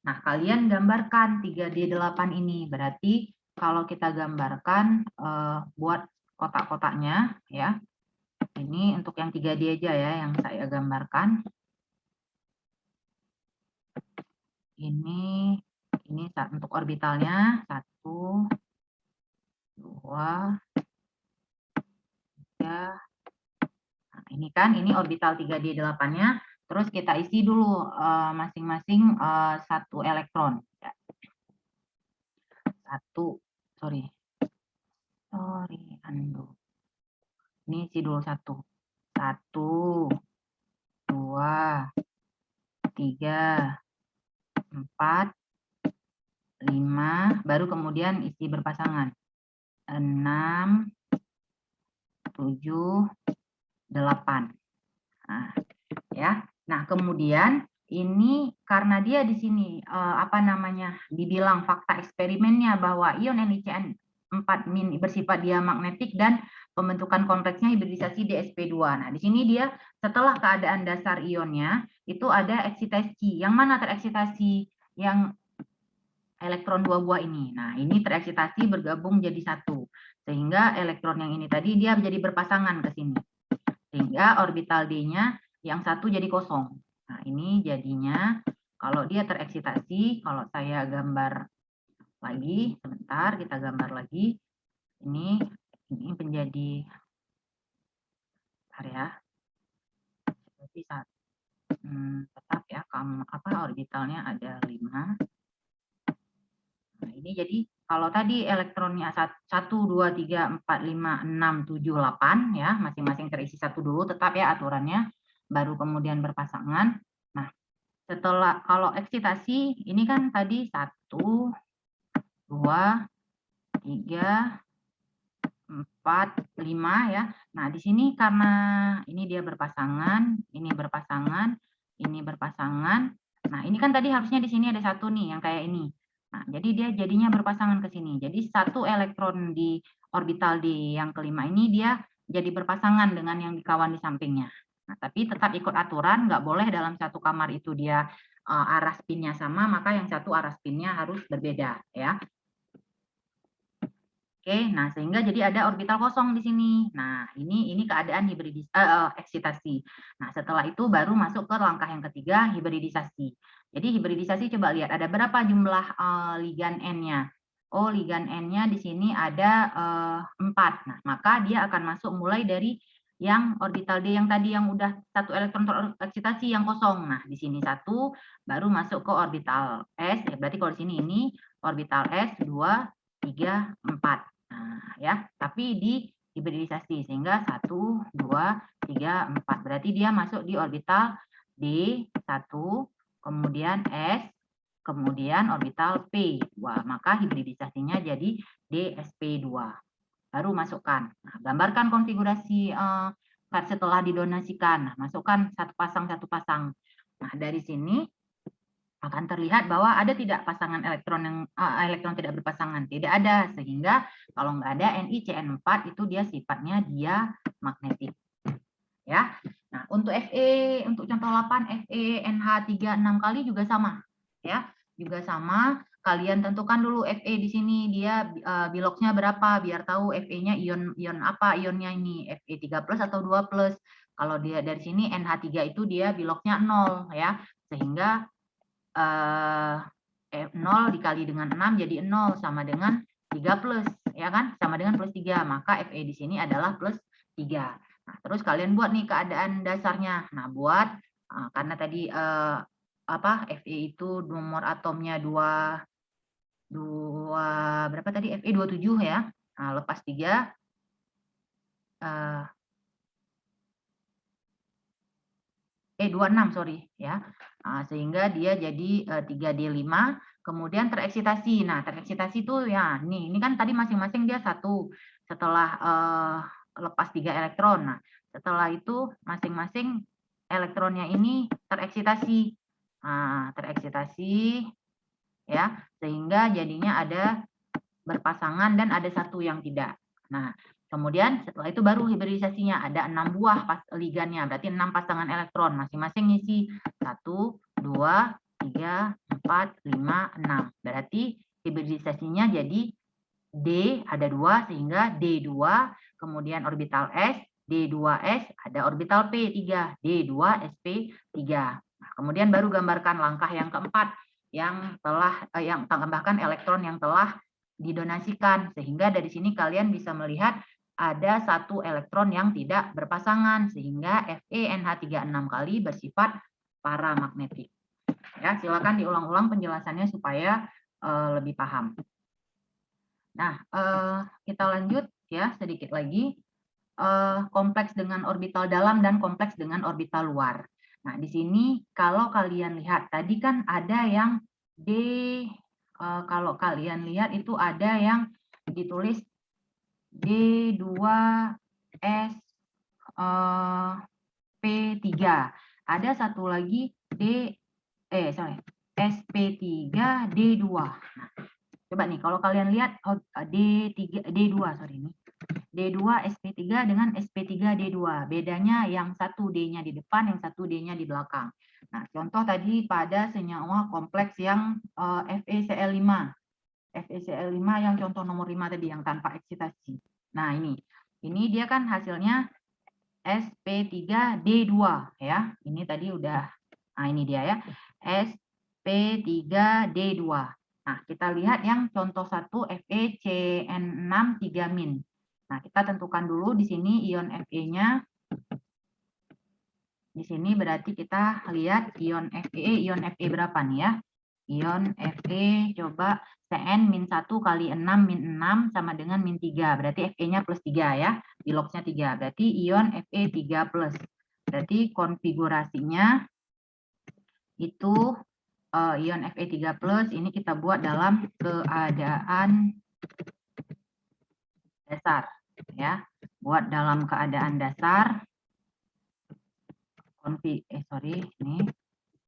A: Nah, kalian gambarkan 3D8 ini. Berarti kalau kita gambarkan buat kotak-kotaknya ya. Ini untuk yang 3D aja ya yang saya gambarkan. Ini untuk orbitalnya 1 2 3. Nah, ini kan ini orbital 3D8-nya. Terus kita isi dulu masing-masing 1 elektron. Ya. 1, sorry, undo. Ini isi dulu 1. 1, 2, 3, 4, 5, baru kemudian isi berpasangan. 6, 7, 8. Nah, ya. Nah, kemudian ini karena dia di sini dibilang fakta eksperimennya bahwa ion NiCN4 bersifat diamagnetik dan pembentukan kompleksnya hibridisasi DsP2. Nah, di sini dia setelah keadaan dasar ionnya itu ada eksitasi. Yang mana tereksitasi? Yang elektron 2 buah ini. Nah, ini tereksitasi bergabung jadi 1. Sehingga elektron yang ini tadi dia menjadi berpasangan ke sini. Sehingga orbital D-nya yang 1 jadi kosong. Nah, ini jadinya kalau dia tereksitasi, kalau saya gambar lagi, sebentar kita gambar lagi. Ini menjadi ya. Berarti tetap ya orbitalnya ada 5. Nah, ini jadi kalau tadi elektronnya 1 2 3 4 5 6 7 8 ya, masing-masing terisi 1 dulu tetap ya aturannya, baru kemudian berpasangan. Nah, setelah kalau eksitasi ini kan tadi 1 2 3 4 5 ya. Nah, di sini karena ini dia berpasangan, ini berpasangan, ini berpasangan. Nah, ini kan tadi harusnya di sini ada 1 nih yang kayak ini. Nah, jadi dia jadinya berpasangan ke sini. Jadi 1 elektron di orbital D yang kelima ini dia jadi berpasangan dengan yang di kawan di sampingnya. Nah, tapi tetap ikut aturan, nggak boleh dalam satu kamar itu dia arah spinnya sama, maka yang satu arah spinnya harus berbeda ya. Oke, nah sehingga jadi ada orbital kosong di sini. Nah, ini keadaan eksitasi. Nah, setelah itu baru masuk ke langkah yang ketiga, hibridisasi. Jadi hibridisasi coba lihat ada berapa jumlah ligan N-nya. Oh, ligan N-nya di sini ada 4. Nah, maka dia akan masuk mulai dari yang orbital D yang tadi yang udah 1 elektron tereksitasi yang kosong. Nah, di sini 1 baru masuk ke orbital S. Ya, berarti kalau di sini ini orbital S 2 3 4. Nah, ya, tapi di hibridisasi sehingga 1 2 3 4. Berarti dia masuk di orbital D1, kemudian S, kemudian orbital P. Wah, maka hibridisasinya jadi DsP2. Baru masukkan. Nah, gambarkan konfigurasi setelah didonasikan. Nah, masukkan satu pasang. Nah, dari sini akan terlihat bahwa ada tidak pasangan elektron yang elektron tidak berpasangan, tidak ada, sehingga kalau nggak ada NiCN4 itu dia sifatnya dia magnetik. Ya. Nah, untuk Fe untuk contoh 8 Fe NH3 6 kali juga sama. Ya, juga sama. Kalian tentukan dulu Fe di sini dia biloksnya berapa biar tahu Fe-nya ion apa ionnya ini, Fe3+ atau 2+. Kalau dia dari sini NH3 itu dia biloksnya 0 ya. Sehingga 0 dikali dengan 6 jadi 0 sama dengan 3+ ya kan? Sama dengan +3. Maka Fe di sini adalah +3. Nah, terus kalian buat nih keadaan dasarnya. Nah, buat karena tadi Fe itu nomor atomnya 2 berapa tadi? Fe 27 ya. Nah, lepas 3 26 sorry ya. Nah, sehingga dia jadi 3D5 kemudian tereksitasi. Nah, tereksitasi itu ya ini kan tadi masing-masing dia satu setelah lepas 3 elektron. Nah, setelah itu masing-masing elektronnya ini tereksitasi. Nah, tereksitasi ya, sehingga jadinya ada berpasangan dan ada satu yang tidak. Nah, kemudian setelah itu baru hibridisasinya ada 6 buah ligannya, berarti 6 pasangan elektron, masing-masing ngisi 1, 2, 3, 4, 5, 6. Berarti hibridisasinya jadi D ada 2 sehingga D2, kemudian orbital S, D2S ada orbital P3, D2SP3. Nah, kemudian baru gambarkan langkah yang keempat yang telah yang tambahkan elektron yang telah didonasikan, sehingga dari sini kalian bisa melihat ada satu elektron yang tidak berpasangan sehingga FeNH36 kali bersifat paramagnetik. Ya, silakan diulang-ulang penjelasannya supaya lebih paham. Nah, kita lanjut ya sedikit lagi. Kompleks dengan orbital dalam dan kompleks dengan orbital luar. Nah, di sini kalau kalian lihat tadi kan ada yang D, kalau kalian lihat itu ada yang ditulis D2S P3. Ada satu lagi SP3D2. Nah, coba nih kalau kalian lihat D2 sorry ini. D2 SP3 dengan SP3 D2. Bedanya yang satu D-nya di depan, yang satu D-nya di belakang. Nah, contoh tadi pada senyawa kompleks yang FeCl5. FeCl5 yang contoh nomor 5 tadi yang tanpa eksitasi. Nah, ini dia kan hasilnya SP3D2 ya. Ini tadi udah ini dia ya. SP3D2. Nah, kita lihat yang contoh 1 FeCN6 3-. Nah, kita tentukan dulu di sini ion Fe-nya. Di sini berarti kita lihat ion Fe berapa nih ya? Ion Fe coba Cn-1 kali 6 min 6 sama dengan min 3. Berarti Fe-nya +3 ya. Biloksnya 3. Berarti ion Fe3+. Berarti konfigurasinya itu ion Fe3+ ini kita buat dalam keadaan dasar ya. Buat dalam keadaan dasar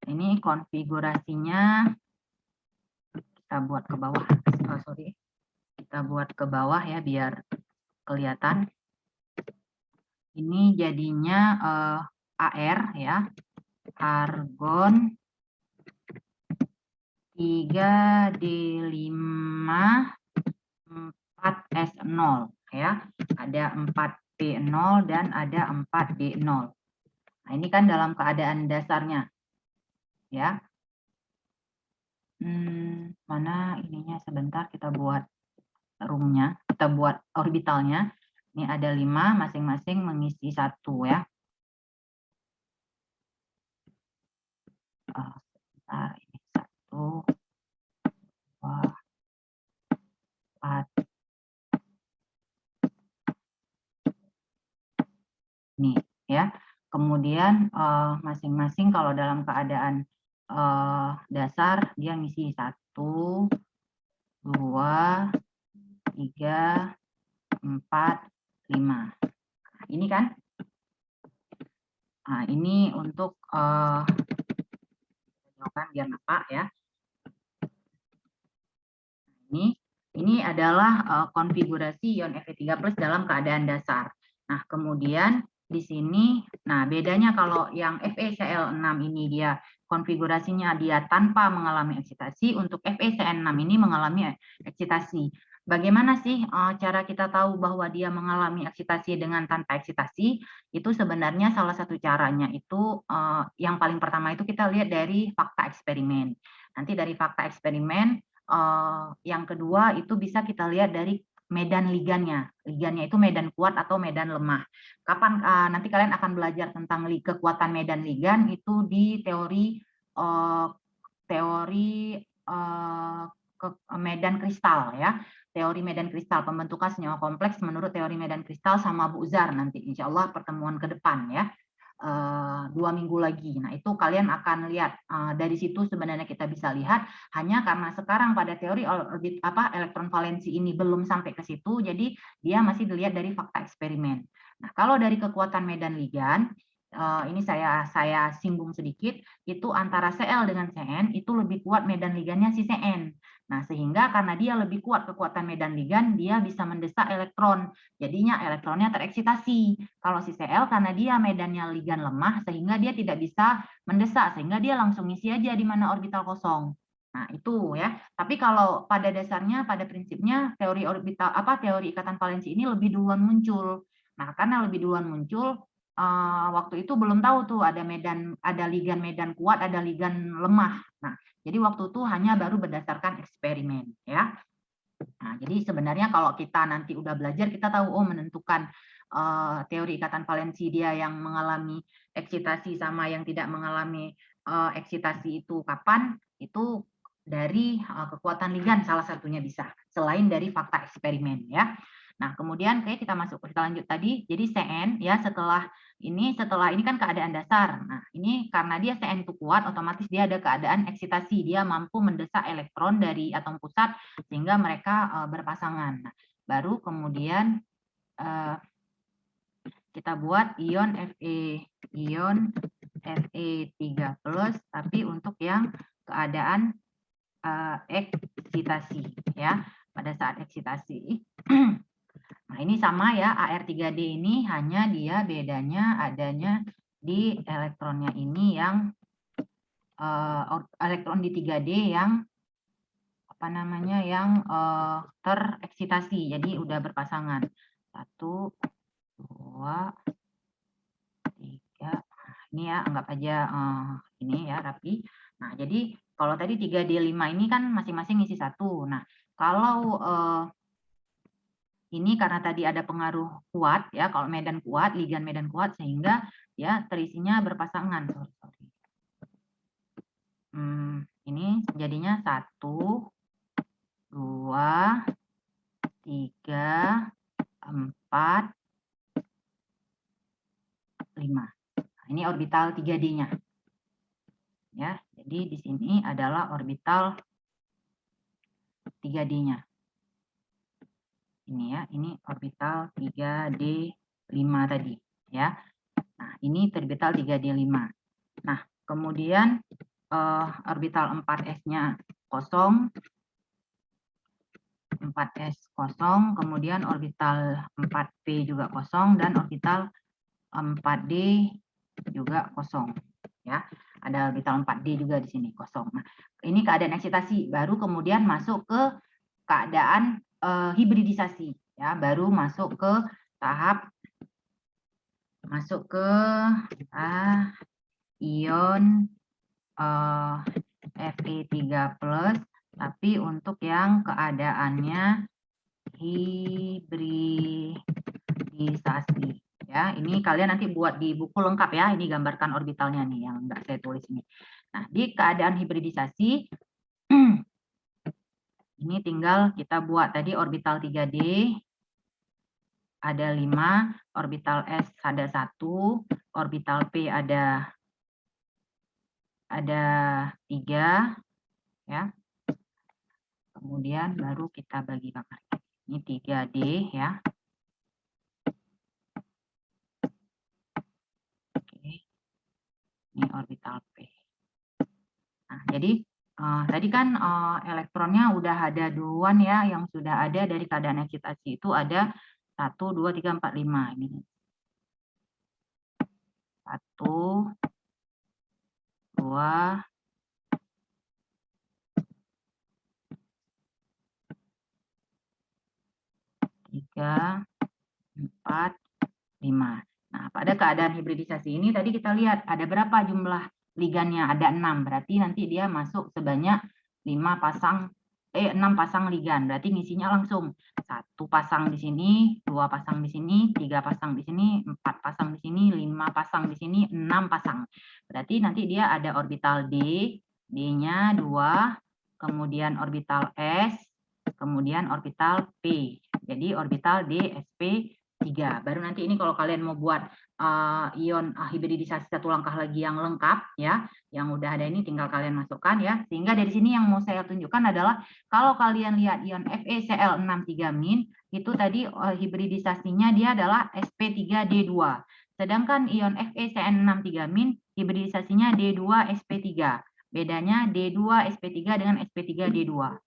A: ini konfigurasinya kita buat ke bawah. Kita buat ke bawah ya biar kelihatan. Ini jadinya AR ya. Argon 3D5 4S0 ya. Ada 4P0 dan ada 4D0. Nah, ini kan dalam keadaan dasarnya. Ya. Mana ininya sebentar kita buat roomnya, kita buat orbitalnya. Ini ada 5, masing-masing mengisi 1 ya. Sebentar, ini 1, 2, 4. Nih ya. Kemudian masing-masing kalau dalam keadaan dasar dia ngisi 1, 2, 3, 4, 5. Nah, ini kan. Nah, ini untuk fotokan biar nampak ya. Ini adalah konfigurasi ion Fe3+ dalam keadaan dasar. Nah, kemudian di sini, nah bedanya kalau yang FeCl6 ini dia konfigurasinya dia tanpa mengalami eksitasi, untuk FeCN6 ini mengalami eksitasi. Bagaimana sih cara kita tahu bahwa dia mengalami eksitasi dengan tanpa eksitasi? Itu sebenarnya salah satu caranya itu yang paling pertama itu kita lihat dari fakta eksperimen. Nanti dari fakta eksperimen, yang kedua itu bisa kita lihat dari medan ligannya. Ligannya itu medan kuat atau medan lemah. Kapan nanti kalian akan belajar tentang kekuatan medan ligan itu di teori medan kristal ya. Teori medan kristal, pembentukan senyawa kompleks menurut teori medan kristal sama Bu Uzar nanti insya Allah pertemuan ke depan ya. 2 minggu lagi. Nah, itu kalian akan lihat dari situ sebenarnya kita bisa lihat hanya karena sekarang pada teori orbit elektron valensi ini belum sampai ke situ, jadi dia masih dilihat dari fakta eksperimen. Nah, kalau dari kekuatan medan ligan ini saya singgung sedikit, itu antara Cl dengan Cn itu lebih kuat medan ligannya si Cn. Nah, sehingga karena dia lebih kuat kekuatan medan ligan, dia bisa mendesak elektron. Jadinya elektronnya tereksitasi. Kalau si Cl karena dia medannya ligan lemah, sehingga dia tidak bisa mendesak, sehingga dia langsung isi aja di mana orbital kosong. Nah, itu ya. Tapi kalau pada dasarnya, pada prinsipnya teori orbital teori ikatan valensi ini lebih duluan muncul. Nah, karena lebih duluan muncul, waktu itu belum tahu tuh ada ligan medan kuat, ada ligan lemah. Nah, jadi waktu itu hanya baru berdasarkan eksperimen ya. Nah, jadi sebenarnya kalau kita nanti udah belajar kita tahu menentukan teori ikatan valensi dia yang mengalami eksitasi sama yang tidak mengalami eksitasi itu kapan, itu dari kekuatan ligan salah satunya bisa, selain dari fakta eksperimen ya. Nah, kemudian kita lanjut tadi. Jadi Cn ya setelah ini kan keadaan dasar. Nah, ini karena dia Cn itu kuat, otomatis dia ada keadaan eksitasi. Dia mampu mendesak elektron dari atom pusat sehingga mereka berpasangan. Nah, baru kemudian kita buat ion Fe3+, tapi untuk yang keadaan eksitasi ya. Pada saat eksitasi. Nah, ini sama ya, Ar3D ini hanya dia bedanya adanya di elektronnya ini yang elektron di 3D yang yang tereksitasi, jadi udah berpasangan. 1, 2, 3. Ini ya, anggap aja ini ya rapi. Nah, jadi kalau tadi 3D5 ini kan masing-masing isi 1. Nah, kalau ini karena tadi ada pengaruh kuat ya, kalau medan kuat, ligan medan kuat sehingga ya terisinya berpasangan. Ini jadinya 1, 2, 3, 4, 5. Nah, ini orbital 3D-nya. Ya, jadi di sini adalah orbital 3D-nya. Ini ya, ini orbital 3D5 tadi ya. Nah, ini orbital 3D5. Nah, kemudian orbital 4s-nya kosong, 4s kosong, kemudian orbital 4p juga kosong, dan orbital 4d juga kosong ya. Ada orbital 4d juga di sini kosong. Nah, ini keadaan eksitasi, baru kemudian masuk ke keadaan hibridisasi ya, baru masuk ke tahap ion Fe3+, tapi untuk yang keadaannya hibridisasi ya. Ini kalian nanti buat di buku lengkap ya, ini gambarkan orbitalnya nih yang enggak saya tulis ini. Nah, di keadaan hibridisasi ini tinggal kita buat tadi orbital 3D ada 5, orbital S ada 1, orbital P ada 3 ya. Kemudian baru kita bagi bakar. Ini 3D ya. Oke. Ini orbital P. Nah, Jadi tadi kan elektronnya udah ada duluan ya, yang sudah ada dari keadaan eksitasi itu ada 1, 2, 3, 4, 5. Ini 1, 2, 3, 4, 5. Nah, pada keadaan hibridisasi ini tadi kita lihat ada berapa jumlah ligannya? Ada 6. Berarti nanti dia masuk sebanyak 6 pasang ligan. Berarti ngisinya langsung 1 pasang di sini, 2 pasang di sini, 3 pasang di sini, 4 pasang di sini, 5 pasang di sini, 6 pasang. Berarti nanti dia ada orbital D, D-nya 2, kemudian orbital S, kemudian orbital P. Jadi orbital D, SP, 3. Baru nanti ini kalau kalian mau buat ion hibridisasi satu langkah lagi yang lengkap ya, yang udah ada ini tinggal kalian masukkan ya. Sehingga dari sini yang mau saya tunjukkan adalah kalau kalian lihat ion FeCl63- itu tadi hibridisasinya dia adalah sp3d2. Sedangkan ion FeCN63- hibridisasinya D2sp3. Bedanya D2sp3 dengan sp3d2.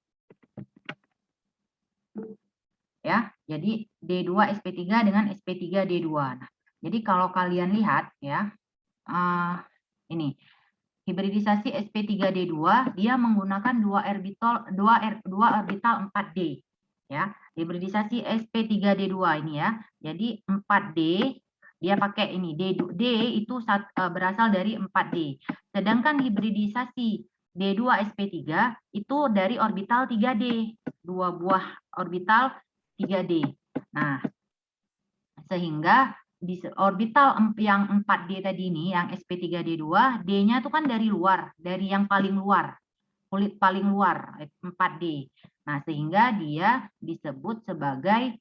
A: Ya, jadi D2sp3 dengan sp3d2. Nah, jadi kalau kalian lihat ya, ini hibridisasi sp3d2 dia menggunakan dua orbital 4d ya. Hibridisasi sp3d2 ini ya. Jadi 4d dia pakai ini D itu berasal dari 4d. Sedangkan hibridisasi D2sp3 itu dari orbital 3d, 2 buah orbital 3D. Nah, sehingga di orbital yang 4D tadi ini, yang sp3d2, D-nya itu kan dari luar, dari yang paling luar, kulit paling luar, 4D. Nah, sehingga dia disebut sebagai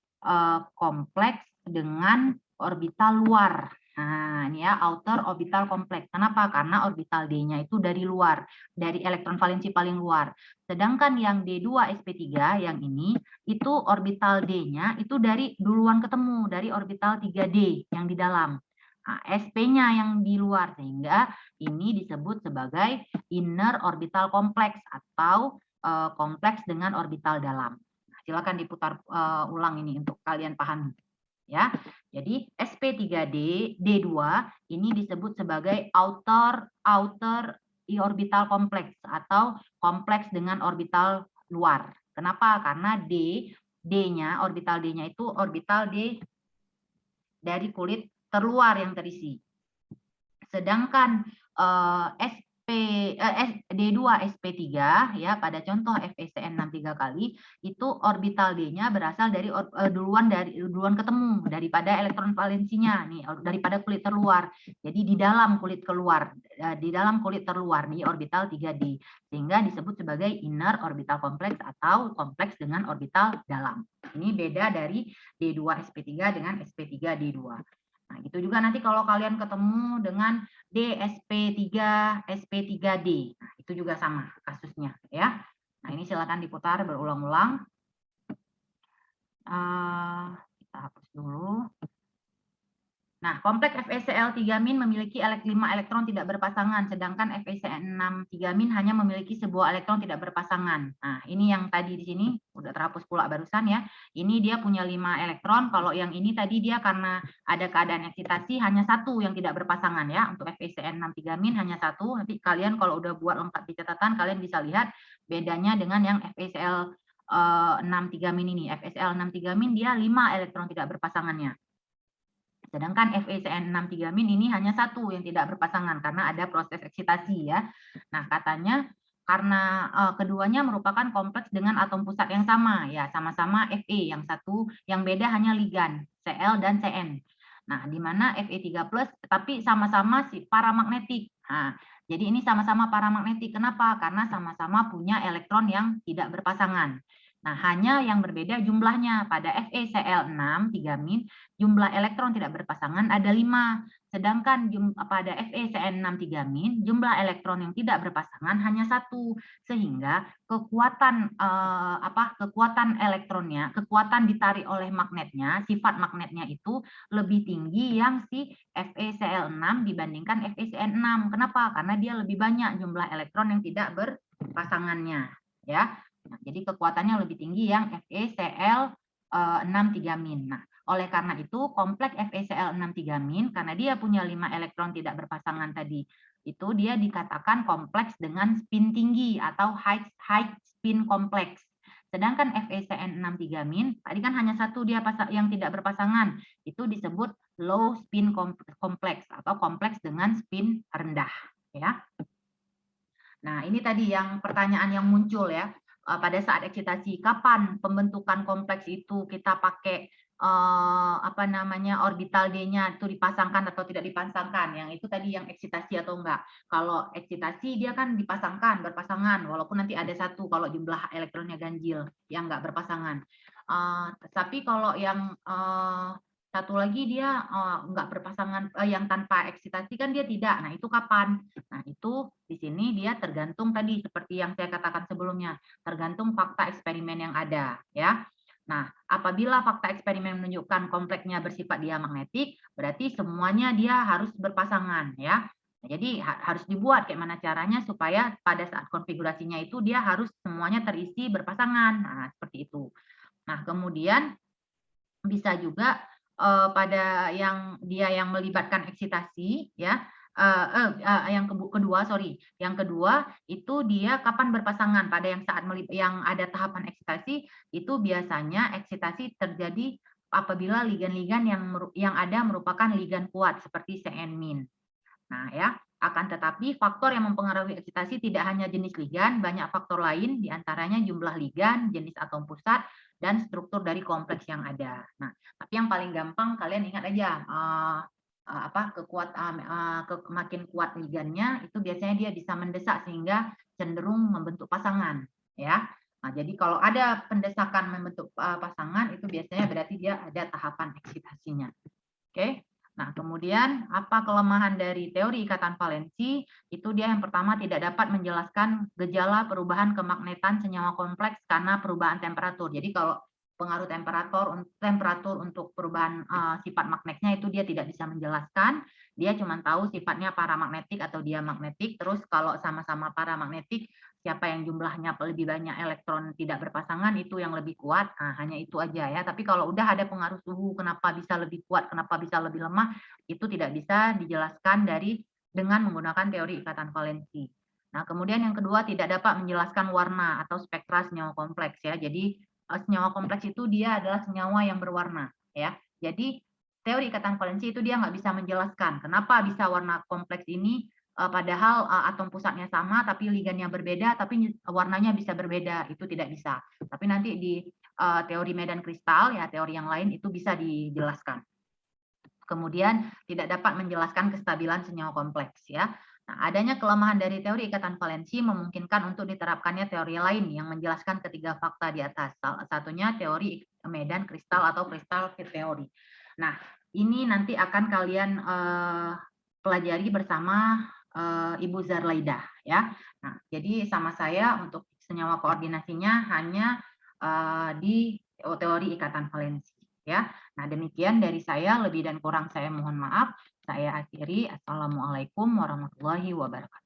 A: kompleks dengan orbital luar. Nah, ini ya, outer orbital complex. Kenapa? Karena orbital D-nya itu dari luar, dari elektron valensi paling luar. Sedangkan yang D2sp3 yang ini, itu orbital D-nya itu dari duluan ketemu, dari orbital 3D yang di dalam. Nah, SP-nya yang di luar, sehingga ini disebut sebagai inner orbital complex atau kompleks dengan orbital dalam. Nah, silakan diputar ulang ini untuk kalian pahami. Ya, jadi sp3d d2 ini disebut sebagai outer orbital complex atau kompleks dengan orbital luar. Kenapa? Karena D-nya orbital D-nya itu orbital D dari kulit terluar yang terisi. Sedangkan D2sp3 ya pada contoh FeCN63 kali itu orbital D-nya berasal dari duluan ketemu daripada elektron valensinya nih, daripada kulit terluar. Jadi di dalam kulit terluar nih orbital 3D, sehingga disebut sebagai inner orbital complex atau kompleks dengan orbital dalam. Ini beda dari D2sp3 dengan sp3d2. Nah, gitu juga nanti kalau kalian ketemu dengan DSP3, SP3D. Nah, itu juga sama kasusnya ya. Nah, ini silakan diputar berulang-ulang. Kita hapus dulu. Nah, kompleks FeCl3- memiliki 5 elektron tidak berpasangan, sedangkan FeCN63- hanya memiliki sebuah elektron tidak berpasangan. Nah, ini yang tadi di sini udah terhapus pula barusan ya. Ini dia punya 5 elektron, kalau yang ini tadi dia karena ada keadaan eksitasi hanya 1 yang tidak berpasangan ya. Untuk FeCN63- hanya 1. Nanti kalian kalau udah buat lengkap di catatan, kalian bisa lihat bedanya dengan yang FeCl63- ini. FeCl63- dia 5 elektron tidak berpasangannya. Sedangkan FeCN63- ini hanya 1 yang tidak berpasangan karena ada proses eksitasi ya. Nah, katanya karena keduanya merupakan kompleks dengan atom pusat yang sama ya, sama-sama Fe, yang satu yang beda hanya ligan Cl dan Cn. Nah, di mana Fe3+ tapi sama-sama paramagnetik. Nah, jadi ini sama-sama paramagnetik. Kenapa? Karena sama-sama punya elektron yang tidak berpasangan. Nah, hanya yang berbeda jumlahnya. Pada FeCl63- jumlah elektron tidak berpasangan ada 5. Sedangkan pada FeCN63- jumlah elektron yang tidak berpasangan hanya satu, sehingga kekuatan elektronnya, kekuatan ditarik oleh magnetnya, sifat magnetnya itu lebih tinggi yang si FeCl6 dibandingkan FeCN6. Kenapa? Karena dia lebih banyak jumlah elektron yang tidak berpasangannya, ya. Nah, jadi kekuatannya lebih tinggi yang FeCl63-. Nah, oleh karena itu, kompleks FeCl63- karena dia punya 5 elektron tidak berpasangan tadi, itu dia dikatakan kompleks dengan spin tinggi atau high spin kompleks. Sedangkan FeCN63- tadi kan hanya satu dia yang tidak berpasangan, itu disebut low spin kompleks atau kompleks dengan spin rendah, ya. Nah, ini tadi yang pertanyaan yang muncul ya, pada saat eksitasi, kapan pembentukan kompleks itu kita pakai orbital D-nya itu dipasangkan atau tidak dipasangkan. Yang itu tadi yang eksitasi atau enggak. Kalau eksitasi dia kan dipasangkan, berpasangan, walaupun nanti ada satu kalau jumlah elektronnya ganjil yang enggak berpasangan. Tapi kalau yang satu lagi dia enggak berpasangan, yang tanpa eksitasi kan dia tidak. Nah, itu kapan? Nah, itu di sini dia tergantung tadi seperti yang saya katakan sebelumnya, tergantung fakta eksperimen yang ada, ya. Nah, apabila fakta eksperimen menunjukkan kompleksnya bersifat diamagnetik, berarti semuanya dia harus berpasangan, ya. Nah, jadi harus dibuat kayak mana caranya supaya pada saat konfigurasinya itu dia harus semuanya terisi berpasangan. Nah, seperti itu. Nah, kemudian bisa juga pada yang dia yang melibatkan eksitasi, ya. Yang kedua itu dia kapan berpasangan. Pada yang saat yang ada tahapan eksitasi itu biasanya eksitasi terjadi apabila ligan-ligan yang ada merupakan ligan kuat seperti Cn-. Nah, ya, akan tetapi faktor yang mempengaruhi eksitasi tidak hanya jenis ligan, banyak faktor lain, diantaranya jumlah ligan, jenis atom pusat, dan struktur dari kompleks yang ada. Nah, tapi yang paling gampang kalian ingat aja, makin kuat ligannya, itu biasanya dia bisa mendesak sehingga cenderung membentuk pasangan, ya. Nah, jadi kalau ada pendesakan membentuk pasangan, itu biasanya berarti dia ada tahapan eksitasinya. Oke. Nah, kemudian apa kelemahan dari teori ikatan valensi? Itu dia yang pertama tidak dapat menjelaskan gejala perubahan kemagnetan senyawa kompleks karena perubahan temperatur. Jadi kalau pengaruh temperatur untuk perubahan sifat magnetnya itu dia tidak bisa menjelaskan. Dia cuma tahu sifatnya paramagnetik atau diamagnetik. Terus kalau sama-sama paramagnetik, siapa yang jumlahnya lebih banyak elektron tidak berpasangan itu yang lebih kuat. Nah, hanya itu aja ya. Tapi kalau udah ada pengaruh suhu, kenapa bisa lebih kuat, kenapa bisa lebih lemah, itu tidak bisa dijelaskan dengan menggunakan teori ikatan valensi. Nah, kemudian yang kedua tidak dapat menjelaskan warna atau spektra senyawa kompleks ya. Jadi senyawa kompleks itu dia adalah senyawa yang berwarna ya. Jadi teori ikatan valensi itu dia nggak bisa menjelaskan kenapa bisa warna kompleks ini padahal atom pusatnya sama tapi ligannya berbeda tapi warnanya bisa berbeda, itu tidak bisa. Tapi nanti di teori medan kristal ya, teori yang lain itu bisa dijelaskan. Kemudian tidak dapat menjelaskan kestabilan senyawa kompleks ya. Nah, adanya kelemahan dari teori ikatan valensi memungkinkan untuk diterapkannya teori lain yang menjelaskan ketiga fakta di atas. Salah satunya teori medan kristal atau kristal field theory. Nah, ini nanti akan kalian pelajari bersama Ibu Zarlaidah ya. Nah, jadi sama saya untuk senyawa koordinasinya hanya di teori ikatan valensi ya. Nah, demikian dari saya, lebih dan kurang saya mohon maaf. Saya akhiri. Assalamualaikum warahmatullahi wabarakatuh.